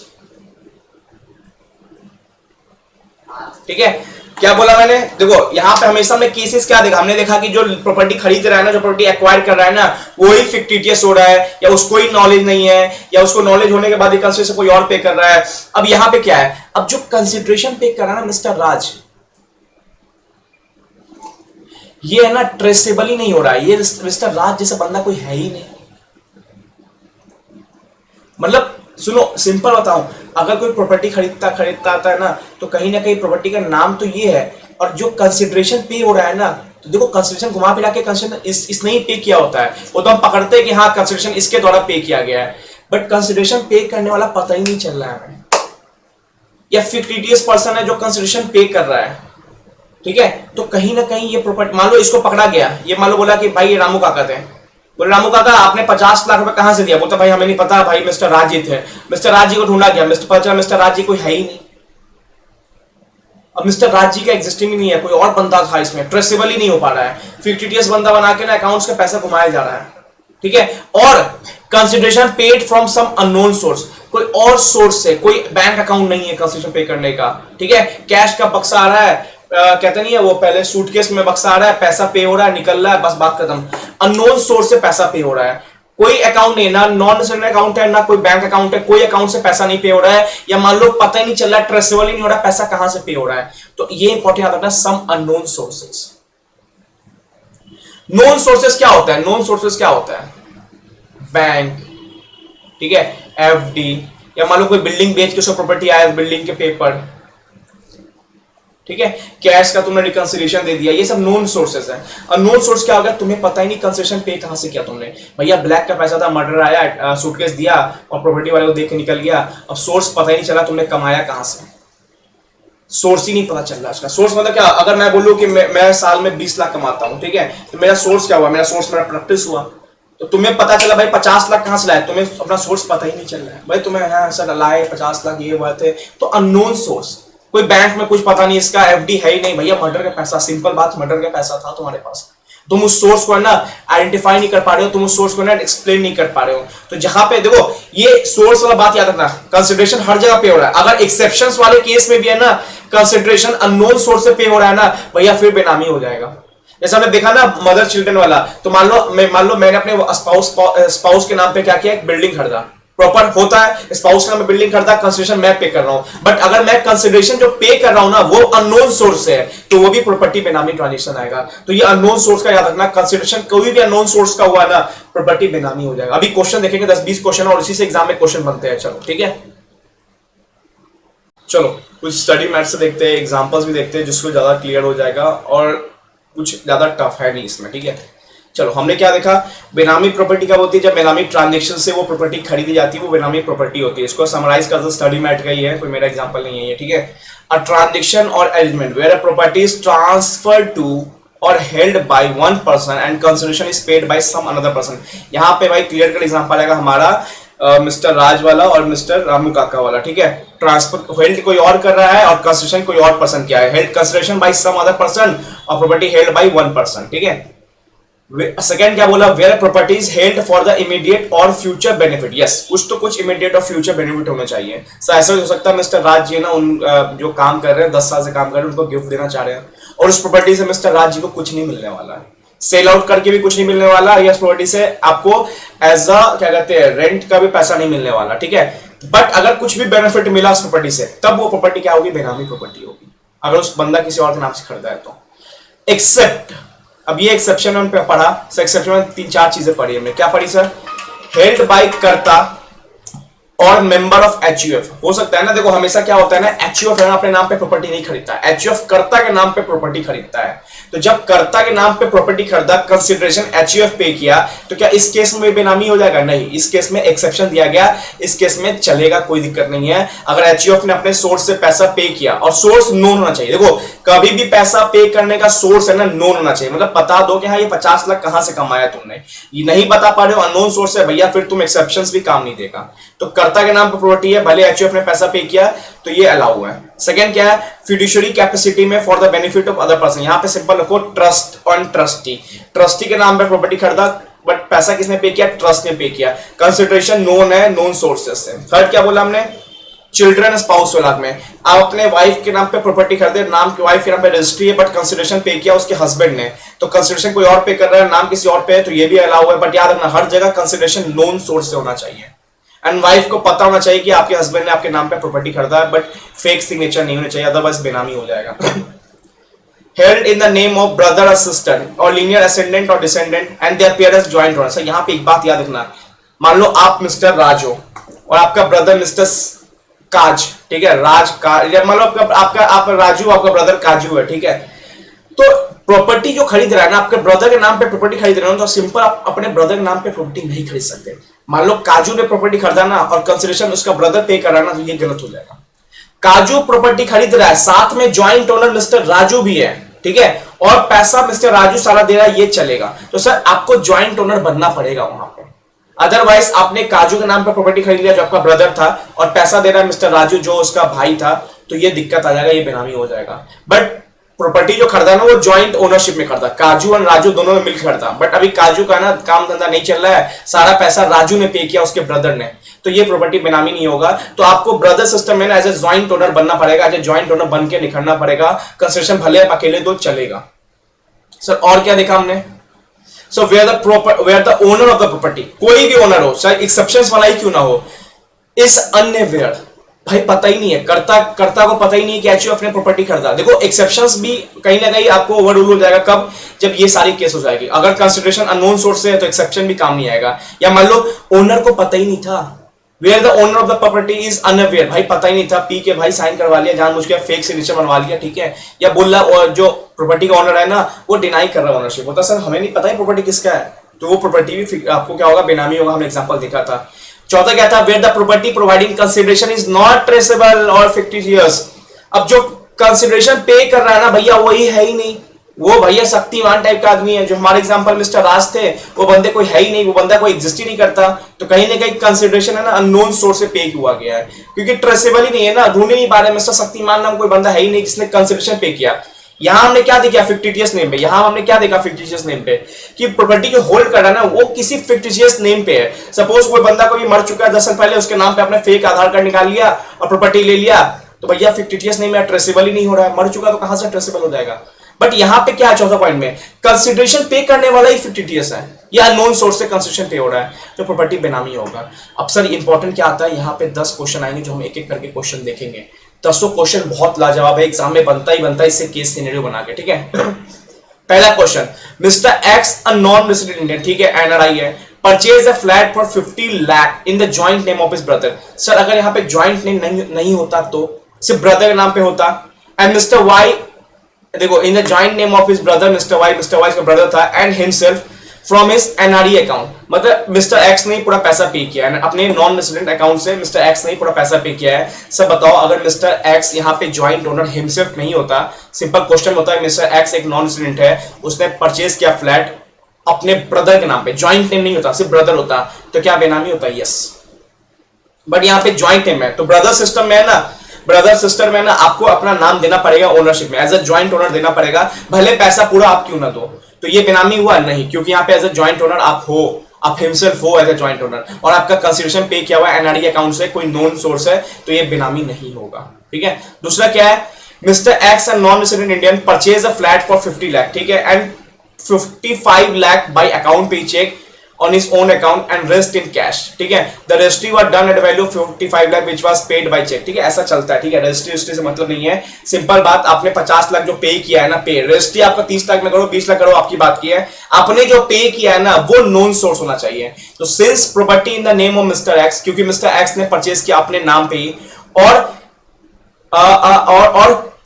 ठीक है। क्या बोला मैंने, देखो यहां पे हमेशा में केसेस क्या देखा, हमने देखा कि जो प्रॉपर्टी खरीद रहा है ना, जो प्रॉपर्टी एक्वायर कर रहा है ना, वो ही फिक्टिटियस हो रहा है, या उसको ही नॉलेज नहीं है, या उसको नॉलेज होने के बाद ही कंसिडरेशन कोई और पे कर रहा है। अब यहां पे क्या है, अब जो कंसिडरेशन पे कर रहा है ना मिस्टर राज, ये है ना ट्रेसेबल ही नहीं हो रहा है, ये मिस्टर राज जैसा बंदा कोई है ही नहीं। मतलब सुनो सिंपल बताऊं, अगर कोई प्रॉपर्टी खरीदता खरीदता आता है ना, तो कहीं ना कहीं प्रॉपर्टी का नाम तो ये है, और जो कंसिडरेशन पे हो रहा है ना, तो देखो कंसिडरेशन घुमा फिरा के कंसिडरेशन इसने ही पे किया होता है, वो तो हम पकड़ते हैं कि हाँ कंसिडरेशन इसके द्वारा पे किया गया है, बट कंसिडरेशन पे करने वाला पता ही नहीं चल रहा है हमें, या फिक्टिटियस पर्सन है जो कंसिडरेशन पे कर रहा है, ठीक है। तो कहीं ना कहीं ये प्रॉपर्टी, मान लो इसको पकड़ा गया, ये मान लो बोला कि भाई ये रामू काका थे, बोले रामू काका आपने 50 लाख रुपए कहां से दिया, बोलता भाई हमें नहीं पता, भाई मिस्टर राजी थे, मिस्टर राजी को ढूंढा गया, मिस्टर राजी कोई है ही नहीं, अब मिस्टर राजी का एग्जिस्टिंग ही नहीं है, कोई और बंदा था इसमें, ट्रेसेबल ही नहीं हो पा रहा है, फिक्टिटियस बंदा बना के ना अकाउंट्स का पैसा घुमाया जा रहा है, ठीक है। और consideration paid from some unknown source, कोई और सोर्स से, कोई बैंक अकाउंट नहीं है कंसिडरेशन पे करने का, ठीक है। कैश का बक्सा आ रहा है, कहते नहीं है वो पहले सूटकेस में बक्सा आ रहा है, पैसा पे हो रहा है, निकल रहा है, बस बात खत्म। अननोन सोर्स से पैसा पे हो रहा है, कोई अकाउंट नहीं, ना नॉन रेजिडेंट अकाउंट है, ना कोई बैंक अकाउंट है, कोई अकाउंट से पैसा नहीं पे हो रहा है, या मान लो पता ही नहीं चल रहा है, ट्रेसेबल ही नहीं हो रहा है, पैसा कहां से पे हो रहा है, तो ये इंपॉर्टेंट याद रखना, some unknown sources. Known sources क्या होता है, नोन सोर्सेस क्या होता है, बैंक, ठीक है, एफडी, या मान लो कोई बिल्डिंग बेच के उसको प्रॉपर्टी आया, बिल्डिंग के पेपर, ठीक है, कैश का तुमने रिकंसिलिएशन दे दिया, ये सब नोन सोर्सेस है। और नोन सोर्स क्या होगा, तुम्हें पता ही नहीं कंसेशन पे कहां से किया तुमने, भैया ब्लैक का पैसा था, मर्डर आया, सूटकेस दिया और प्रॉपर्टी वाले को देख के निकल गया, अब सोर्स पता ही नहीं चला तुमने कमाया कहां से, सोर्स ही नहीं पता चल रहा इसका। सोर्स मतलब क्या, अगर मैं बोलूं कि मैं साल में 20 लाख कमाता हूं, ठीक है, तो मेरा सोर्स क्या हुआ, मेरा सोर्स मेरा प्रैक्टिस हुआ, तो तुम्हें पता चला भाई 50 लाख कहां से लाए, तुम्हें अपना सोर्स पता ही नहीं चल रहा है, भाई तुम्हें ऐसा लाए 50 लाख ये बात है, तो अननोन सोर्स। कोई बैंक में कुछ पता नहीं, इसका एफडी है ही नहीं, भैया मर्डर का पैसा, सिंपल बात, मर्डर का पैसा था तुम्हारे पास, तुम उस सोर्स को है ना आइडेंटिफाई नहीं कर पा रहे हो, तुम उस सोर्स को ना एक्सप्लेन नहीं कर पा रहे हो। तो जहां पे देखो ये सोर्स वाला बात याद रखना, कंसिडरेशन हर जगह पे हो रहा है, अगर एक्सेप्शंस वाले केस में भी है ना कंसिडरेशन अननोन सोर्स से पे हो रहा है ना, भैया फिर बेनामी हो जाएगा। जैसे हमने देखा ना मदर चिल्ड्रन वाला, तो मान लो मैंने अपने स्पाउस के नाम पे क्या किया, एक बिल्डिंग खरीदा, प्रॉपर होता है स्पाउस के नाम पे बिल्डिंग खरीदा, कंसिडरेशन मैं पे कर रहा हूं, बट अगर मैं कंसिडरेशन जो पे कर रहा हूं ना वो अननोन सोर्स से है, तो वो भी प्रॉपर्टी बेनामी ट्रांजेक्शन आएगा। तो ये अननोन सोर्स का याद रखना, कंसिडरेशन कोई भी अननोन सोर्स का हुआ ना प्रॉपर्टी बेनामी हो जाएगा। अभी क्वेश्चन देखेंगे 10-20 क्वेश्चन और इसी से एग्जाम में क्वेश्चन बनते हैं, चलो ठीक है। चलो कुछ स्टडी मैथ से देखते हैं, एग्जांपल्स भी देखते हैं जिसको ज्यादा क्लियर हो जाएगा, और कुछ ज्यादा टफ है नहीं इसमें, ठीक है। चलो हमने क्या देखा, बेनामी प्रॉपर्टी कब होती है, जब बेनामी ट्रांजैक्शन से वो प्रॉपर्टी खरीदी जाती है, वो बेनामी प्रॉपर्टी होती है। इसको समराइज कर दो, स्टडी मैट का ही है, कोई मेरा एग्जांपल नहीं है ये, ठीक है। A transaction or arrangement where a property is transferred to or held by one person and consideration is paid by some another person. यहाँ पे भाई क्लियर कट एग्जांपल आएगा हमारा मिस्टर राज वाला और मिस्टर रामू काका वाला, ठीक है। ट्रांसफर हेल्ड कोई और कर रहा है और कंसिडरेशन कोई और पर्सन किया है, held consideration by some other person or property held by one person, ठीक है। सेकेंड क्या बोला, where properties held for the immediate or future benefit, yes कुछ तो कुछ इमीडिएट और फ्यूचर बेनिफिट होना चाहिए। सो ऐसा हो सकता है मिस्टर राज जी ना उन जो काम कर रहे हैं 10 साल से काम कर रहे हैं उनको गिफ्ट देना चाह रहे हैं, और उस प्रॉपर्टी से मिस्टर राज जी को कुछ नहीं मिलने वाला है, सेल आउट करके भी कुछ नहीं मिलने वाला, या इस प्रॉपर्टी से आपको एज अ क्या कहते हैं रेंट का भी पैसा नहीं मिलने वाला, ठीक है। बट अगर कुछ भी बेनिफिट मिला उस प्रॉपर्टी से, तब वो प्रॉपर्टी क्या होगी, बेनामी प्रॉपर्टी होगी, अगर उस बंदा किसी और के नाम से खरीदा है तो। एक्सेप्ट, अब ये एक्सेप्शन में पढ़ा, एक्सेप्शन में 3-4 चीजें पढ़ी हमने, क्या पढ़ी सर, हेल्ड बाय कर्ता और मेंबर ऑफ एचयूएफ। हो सकता है ना, देखो हमेशा क्या होता है ना, एचयूएफ है ना अपने नाम पे प्रॉपर्टी नहीं खरीदता, एचयूएफ कर्ता के नाम पे प्रॉपर्टी खरीदता है। तो जब कर्ता के नाम पे प्रॉपर्टी खरीदा, कंसिडरेशन एचयूएफ पे किया, तो क्या इस केस में बेनामी हो जाएगा, नहीं, इस केस में एक्सेप्शन दिया गया, इस केस में चलेगा, कोई दिक्कत नहीं है। अगर एचयूएफ ने अपने सोर्स से पैसा पे किया, और सोर्स नोन होना चाहिए, देखो कभी भी पैसा पे करने का सोर्स है ना नोन होना चाहिए, मतलब बता दो कि हाँ ये 50 लाख कहां से कमाया तुमने, ये नहीं बता पा रहे हो, अननोन सोर्स है भैया, फिर तुम एक्सेप्शंस भी काम नहीं देगा। तो कर्ता के नाम पर प्रॉपर्टी है, भले एचयूएफ ने पैसा पे किया तो ये अलाउ है। सेकंड क्या है, फिड्यूशियरी कैपेसिटी में for the benefit of other person, यहां पे सिंपल रखो ट्रस्ट ऑन ट्रस्टी, ट्रस्टी के नाम पे प्रॉपर्टी खरीदा बट पैसा किसने पे किया, ट्रस्ट ने पे किया, कंसिडरेशन नोन है, नोन सोर्सेस से। थर्ड क्या बोला हमने, चिल्ड्रन स्पाउस वाला में आप अपने वाइफ के नाम पे प्रॉपर्टी खरीदे, नाम की वाइफ के नाम पे रजिस्ट्री है बट कंसिडरेशन पे किया उसके हस्बैंड ने, तो कंसिडरेशन कोई और पे कर रहा है, नाम किसी और पे है, तो ये भी अलाउ है, बट याद रखना हर जगह कंसिडरेशन नोन सोर्स से होना चाहिए, एंड वाइफ को पता होना चाहिए कि आपके हस्बैंड ने आपके नाम पे प्रॉपर्टी खरीदा है, बट फेक सिग्नेचर नहीं होना चाहिए, अदरवाइज बेनामी हो जाएगा। held in the name of brother or sister or linear ascendant or descendant and they appear as joint owner। Sir यहाँ पे एक बात याद रखना, मान लो आप मिस्टर राज हो और आपका ब्रदर मिस्टर काज, ठीक है, राज काज, मान लो आप राजू, आपका ब्रदर काजू है, ठीक है। तो प्रॉपर्टी जो खरीद रहा है ना, आपके ब्रदर के नाम पे प्रॉपर्टी खरीद रहे हो, तो सिंपल आप अपने ब्रदर के नाम पे प्रॉपर्टी नहीं खरीद सकते। मान लो काजू ने प्रॉपर्टी खरीदा ना और कंसिडरेशन उसका ब्रदर पे कर रहा ना, तो ये गलत हो जाएगा। काजू प्रॉपर्टी खरीद रहा है, साथ में ज्वाइंट ओनर मिस्टर राजू भी है, ठीक है, और पैसा मिस्टर राजू सारा दे रहा है, ये चलेगा। तो सर आपको ज्वाइंट ओनर बनना पड़ेगा वहां पे। अदरवाइज आपने काजू के नाम पर प्रॉपर्टी खरीद लिया जो आपका ब्रदर था और पैसा दे रहा है मिस्टर राजू जो उसका भाई था, तो ये दिक्कत आ जाएगा, ये बेनामी हो जाएगा। बट प्रॉपर्टी जो खरीदा ना वो ज्वाइंट ओनरशिप में खरीदा, काजू और राजू दोनों में मिलकर खरीदा। बट अभी काजू का ना काम धंधा नहीं चल रहा है, सारा पैसा राजू ने पे किया उसके ब्रदर ने, तो ये प्रॉपर्टी बेनामी नहीं होगा। तो आपको ब्रदर सिस्टम में ना एज ए ज्वाइंट ओनर बनना पड़ेगा, एज ए ज्वाइंट ओनर बन के निखरना पड़ेगा। कंस्ट्रक्शन भले आप अकेले दो चलेगा। सर और क्या देखा हमने? So where the owner of the property, कोई भी ओनर हो, चाहे एक्सेप्शंस वाला ही क्यों ना हो, इस अन्य वेयर, भाई पता ही नहीं है, कर्ता को पता ही नहीं है कि एचयू अपने प्रॉपर्टी खरीदा। देखो एक्सेप्शंस भी कहीं ना कहीं आपको ओवररूल हो जाएगा, कब? जब ये सारी केस हो जाएगी। अगर कंसिडरेशन अननोन सोर्स से है तो एक्सेप्शन भी काम नहीं आएगा। या मान लो ओनर को पता ही नहीं था, where the owner of the property is unaware, भाई पता ही नहीं था, पी के भाई साइन करवा लिया, जानबूझ के फेक सिग्नेचर बनवा लिया, ठीक है, या बोल रहा और जो प्रॉपर्टी का ओनर है ना वो डिनाई कर रहा है ओनरशिप, होता सर हमें नहीं पता है प्रॉपर्टी किसका है, तो वो प्रॉपर्टी भी आपको क्या होगा, बेनामी होगा। हमने एग्जांपल देखा था। चौथा क्या था? Where the property providing consideration is not traceable or fictitious. अब जो कंसिडरेशन पे कर रहा है ना भैया वही है ही नहीं, वो भैया शक्तिमान टाइप का आदमी है। जो हमारे एग्जांपल मिस्टर राज थे, वो बंदे कोई है ही नहीं, वो बंदा कोई एग्जिस्ट ही नहीं करता। तो कहीं ना कहीं कंसिडरेशन है ना अननोन सोर्स से पे हुआ गया है, क्योंकि ट्रेसेबल ही नहीं है ना, ढूंढ नहीं पा रहे। मिस्टर शक्तिमान नाम कोई बंदा है ही नहीं जिसने कंसिडरेशन पे किया। यहां हमने क्या देखा? फिक्टिशियस नेम पे। यहां हमने क्या देखा? फिक्टिशियस नेम पे, कि प्रॉपर्टी जो होल्ड कर रहा है ना वो किसी फिक्टिशियस नेम पे है। सपोज कोई बंदा कोई मर चुका है 10 साल पहले, उसके नाम पे अपने फेक आधार कार्ड निकाल लिया और प्रॉपर्टी ले लिया, तो भैया फिक्टिशियस नेम है, ट्रेसेबल ही नहीं हो रहा है। मर चुका तो कहां से ट्रेसेबल हो जाएगा? बट यहां पे क्या है चौथा पॉइंट में, कंसिडरेशन पे करने वाला ही फिक्टिशियस है या नॉन सोर्स से कंसिडरेशन पे हो रहा है, तो प्रॉपर्टी बेनामी होगा। अब सर इंपॉर्टेंट क्या आता है, यहाँ पे 10 क्वेश्चन आएंगे जो हम एक एक करके क्वेश्चन देखेंगे। 10 क्वेश्चन बहुत लाजवाब है, एग्जाम में बनता ही बनता है इससे केस सिनेरियो बना के, ठीक है। पहला question, mister X a non resident Indian, ठीक है, एनआरआई है, purchase a flat for 50 lakh in the joint name of his brother. Sir अगर यहाँ पे जॉइंट नेम नहीं होता तो सिर्फ ब्रदर के नाम पे होता, एंड मिस्टर वाई, देखो in the joint name of his brother mister Y का ब्रदर था, and himself from his NRE account, मतलब मिस्टर एक्स ने पूरा पैसा पे किया है अपने नॉन रेसिडेंट अकाउंट से, मिस्टर एक्स ने पूरा पैसा पे किया है। सब बताओ, अगर मिस्टर एक्स यहाँ पे जॉइंट ओनर हिमसेल्फ नहीं होता, सिंपल क्वेश्चन होता है मिस्टर एक्स एक नॉन रेसिडेंट है, उसने परचेज किया फ्लैट अपने ब्रदर के नाम पे, जॉइंट नेम नहीं होता, सिर्फ ब्रदर होता, तो क्या बेनामी होता है? यस। बट यहाँ पे जॉइंट नेम है, तो ब्रदर सिस्टम में है ना, ब्रदर सिस्टर में ना आपको अपना नाम देना पड़ेगा ओनरशिप में, एज अ जॉइंट ओनर देना पड़ेगा, भले पैसा पूरा आप क्यों ना दो। तो ये बेनामी हुआ नहीं, क्योंकि यहाँ पे एज अ जॉइंट ओनर आप हो, आप हिमसेल्फ हो एज अ जॉइंट ओनर, और आपका कंसिडरेशन पे किया हुआ है एनआरई अकाउंट से, कोई नॉन सोर्स है, तो ये बेनामी नहीं होगा, ठीक है। दूसरा क्या है, mister x and non resident Indian purchase a flat for 50 lakh, ठीक है, and 55 lakh by account payee check on his own account and rest in cash, ठीक है। The registry was done at a value of 55 lakh which was paid by check, ठीक है, ऐसा चलता है, ठीक है। रजिस्ट्री से मतलब नहीं है, सिंपल बात, आपने 50 लाख जो पे किया है ना, पे रजिस्ट्री आपका 30 लाख में करो 20 लाख करो, आपकी बात की है, आपने जो पे किया है ना वो नॉन सोर्स होना चाहिए। तो since property in the name of mister x, क्योंकि मिस्टर एक्स ने परचेज किया अपने नाम पे ही, और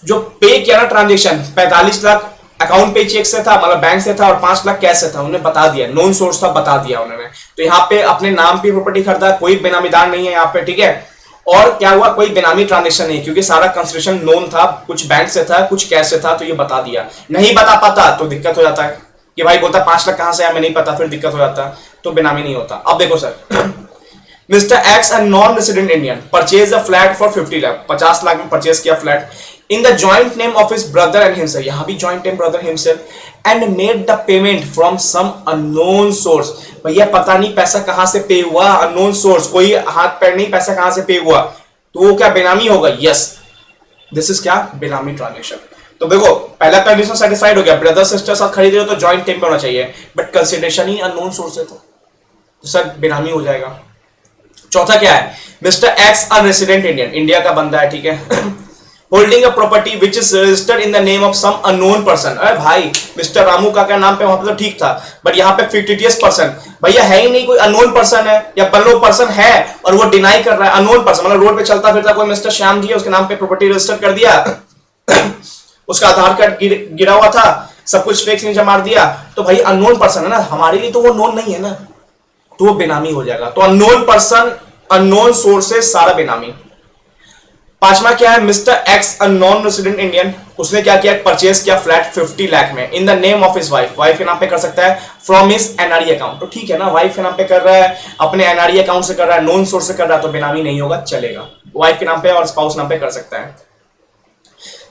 जो पे किया ना transaction 45 lakh account payee check से था, मतलब बैंक से था, और 5 लाख कैश से था, उन्होंने बता दिया, नॉन सोर्स था, बता दिया उन्होंने। तो यहाँ पे अपने नाम पे प्रॉपर्टी खरीदा, कोई बेनामीदार नहीं है यहाँ पे, ठीक है। और क्या हुआ, कोई बेनामी ट्रांजेक्शन नहीं, क्योंकि सारा कंसिडरेशन नॉन था, कुछ बैंक से था, कुछ कैश से था, तो ये बता दिया। नहीं बता पाता तो दिक्कत हो जाता है, कि भाई बोलता 5 लाख कहां से आया मैं नहीं पता, फिर दिक्कत हो जाता, तो बेनामी नहीं होता। अब देखो sir, mister x and non resident Indian purchase a flat for 50 lakh, 50 lakh में परचेज किया flat in the joint name of his brother and himself, यहां भी joint name brother himself, and made the payment from some unknown source। भैया पता नहीं पैसा कहां से पे हुआ, unknown source, कोई हाथ पैर नहीं, पैसा कहां से पे हुआ, तो वो क्या बेनामी होगा? यस, दिस इज क्या, बेनामी ट्रांजेक्शन। तो देखो पहला कंडीशन सेटिस्फाइड हो गया, ब्रदर सिस्टर साथ खरीद रहे हो तो जॉइंट नेम पे होना चाहिए, बट कंसिडरेशन ही अननोन सोर्स है, तो सर बेनामी हो जाएगा। चौथा क्या है, mister X nonresident Indian, India का बंदा है, ठीक है, holding a property which is registered in the name of some unknown person. अरे भाई मिस्टर रामू का क्या नाम पे वहां पे तो ठीक था, बट यहाँ पे फिक्टिटियस पर्सन भैया है ही नहीं, कोई अननोन पर्सन है या पल्लो पर्सन है और वो डिनाई कर रहा है। अननोन पर्सन मतलब रोड पे चलता फिरता कोई मिस्टर श्याम जी है, उसके नाम पे प्रॉपर्टी रजिस्टर कर दिया उसका आधार कार्ड गिरा हुआ था, सब कुछ फेक सिग्नेचर मार दिया, तो भाई अननोन पर्सन है ना, हमारे लिए तो वो नोन नहीं है ना, तो वो बेनामी हो जाएगा। तो अननोन पर्सन, अननोन सोर्सेस, सारा बेनामी। पांचवा क्या है, mister X a non resident Indian, उसने क्या किया, परचेज किया फ्लैट 50 लाख में इन the name of his wife, wife के नाम पे कर सकता है, फ्रॉम हिज एनआरई अकाउंट, तो ठीक है ना, वाइफ के नाम पे कर रहा है, अपने एनआरई अकाउंट से कर रहा है, नॉन सोर्स से कर रहा है, तो बेनामी नहीं होगा, चलेगा, वाइफ के नाम पे और स्पाउस नाम पे कर सकता है।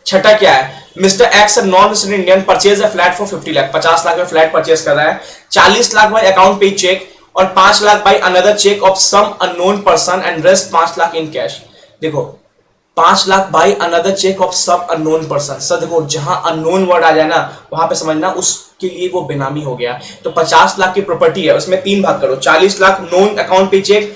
छठा क्या है, mister X non resident Indian purchase a flat for 50 lakh, 50 lakh में फ्लैट परचेज कर रहा है, 40 lakh by account payee cheque और 5 lakh by another cheque of some unknown person and rest 5 lakh in cash. देखो 5 lakh by another cheque of some unknown person, sir देखो जहां अननोन वर्ड आ जाए ना वहां पे समझना उसके लिए वो बेनामी हो गया। तो 50 लाख की प्रॉपर्टी है, उसमें 3 भाग करो, 40 lakh known account payee cheque,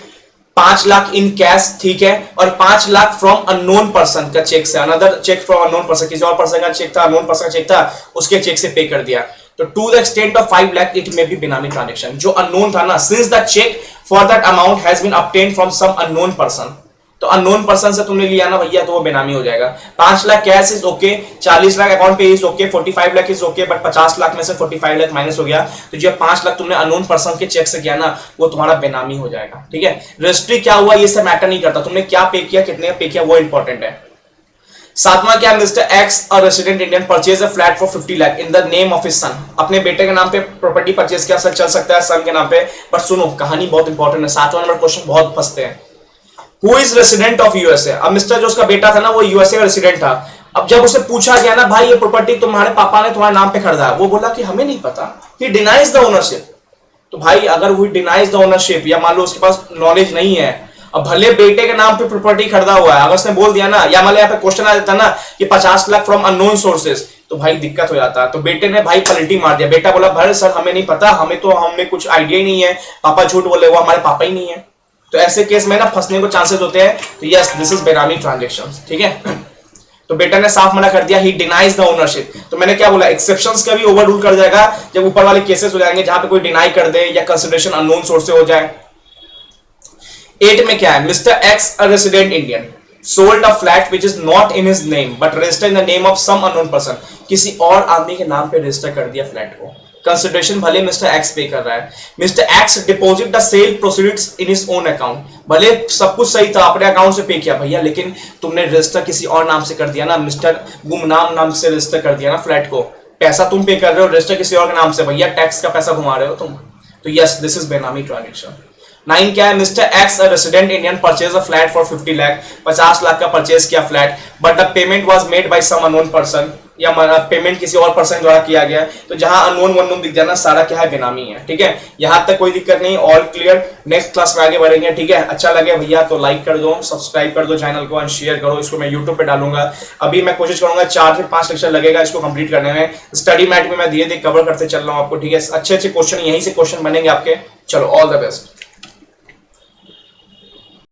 5 lakh in cash, ठीक है, और 5 लाख फ्रॉम अननोन पर्सन का चेक से, another cheque from unknown person, किसी और पर्सन का चेक था, अननोन पर्सन का चेक था, उसके चेक से पे कर दिया, तो to the extent of 5 lakh it may be benami transaction. जो अननोन था ना, since the cheque for that amount has been obtained from some unknown person, तो अननोन पर्सन से तुमने लिया ना भैया, तो वो बेनामी हो जाएगा। 5 lakh cash is okay, 40 lakh account पे is okay, 45 lakh is okay, but 50 lakh में से 45 लाख माइनस हो गया, तो जो 5 लाख तुमने अननोन पर्सन के चेक से किया ना, वो तुम्हारा बेनामी हो जाएगा, ठीक है। रजिस्ट्री क्या हुआ ये सब मैटर नहीं करता, तुमने क्या पे किया, कितने पे किया, वो इंपॉर्टेंट है। सातवां क्या, मिस्टर एक्स और resident Indian purchase a flat for 50 lakh in the name of his son, अपने बेटे के नाम पे प्रॉपर्टी परचेज किया, सर चल सकता है सन के नाम पे, पर सुनो कहानी बहुत इंपॉर्टेंट है, 7वां नंबर क्वेश्चन बहुत फंसते हैं। Who is resident of USA? अब मिस्टर जो उसका बेटा था ना वो यूएसए का रेसिडेंट था। अब जब उसे पूछा गया ना भाई ये प्रॉपर्टी तुम्हारे पापा ने तुम्हारे नाम पे खरीदा है, वो बोला कि हमें नहीं पता, he denies the ownership। तो भाई अगर वो डिनाइज द ओनरशिप या मान लो उसके पास नॉलेज नहीं है, अब भले बेटे के नाम पे प्रॉपर्टी खरीदा हुआ है, अगर उसने बोल दिया ना, या मान लो यहाँ पे क्वेश्चन आ जाता ना कि 50 लाख फ्रॉम अननोन सोर्सेज, तो भाई दिक्कत हो जाता है। तो बेटे ने भाई पलटी मार दिया, बेटा बोला भाई सर हमें नहीं पता, हमें कुछ आइडिया ही नहीं है, पापा झूठ बोले, वो हमारे पापा ही नहीं है। तो ऐसे केस में ना फंसने को चांसेस होते हैं, तो yes this is benami transaction, ठीक है। तो बेटा ने साफ मना कर दिया, ही डिनाइज द ओनरशिप। तो मैंने क्या बोला, एक्सेप्शंस का भी ओवर रूल कर जाएगा जब ऊपर वाले केसेस हो जाएंगे जहां पे कोई डिनाई कर दे या कंसिडरेशन अननोन सोर्स से हो जाए। 8 में क्या है, mister X a resident Indian sold a flat which is not in his name but registered in the name of some unknown person, किसी और आदमी के नाम पे रजिस्टर कर दिया फ्लैट को, कंसिडरेशन भले मिस्टर एक्स पे कर रहा है। Mister X deposit the sale proceeds in his own account, भले सब कुछ सही था, अपने अकाउंट से पे किया भैया, लेकिन तुमने रजिस्टर किसी और नाम से कर दिया ना, मिस्टर गुमनाम नाम से रजिस्टर कर दिया ना फ्लैट को, पैसा तुम पे कर रहे हो, रजिस्टर किसी और के नाम से, भैया टैक्स का पैसा घुमा रहे हो तुम, तो yes this is benami transaction. 9 क्या है, mister X a resident Indian purchase a flat for 50 lakh, 50 lakh का परचेज किया flat, but the payment was made by some unknown person, या पेमेंट किसी और पर्सन द्वारा किया गया, तो जहां अननोन वननोन दिख जाना सारा क्या है, बेनामी है, ठीक है। यहां तक कोई दिक्कत नहीं, ऑल क्लियर। नेक्स्ट क्लास में आगे बढ़ेंगे, ठीक है। अच्छा लगे भैया तो लाइक कर दो, सब्सक्राइब कर दो चैनल को एंड शेयर करो, इसको मैं यूट्यूब पे डालूंगा। अभी मैं कोशिश करूंगा 4 से 5 लेक्चर लगेगा इसको कंप्लीट करने में, स्टडी मैट में मैं धीरे धीरे कवर करते चल रहा हूँ आपको, ठीक है। अच्छे अच्छे क्वेश्चन, यहीं से क्वेश्चन बनेंगे आपके। चलो ऑल द बेस्ट।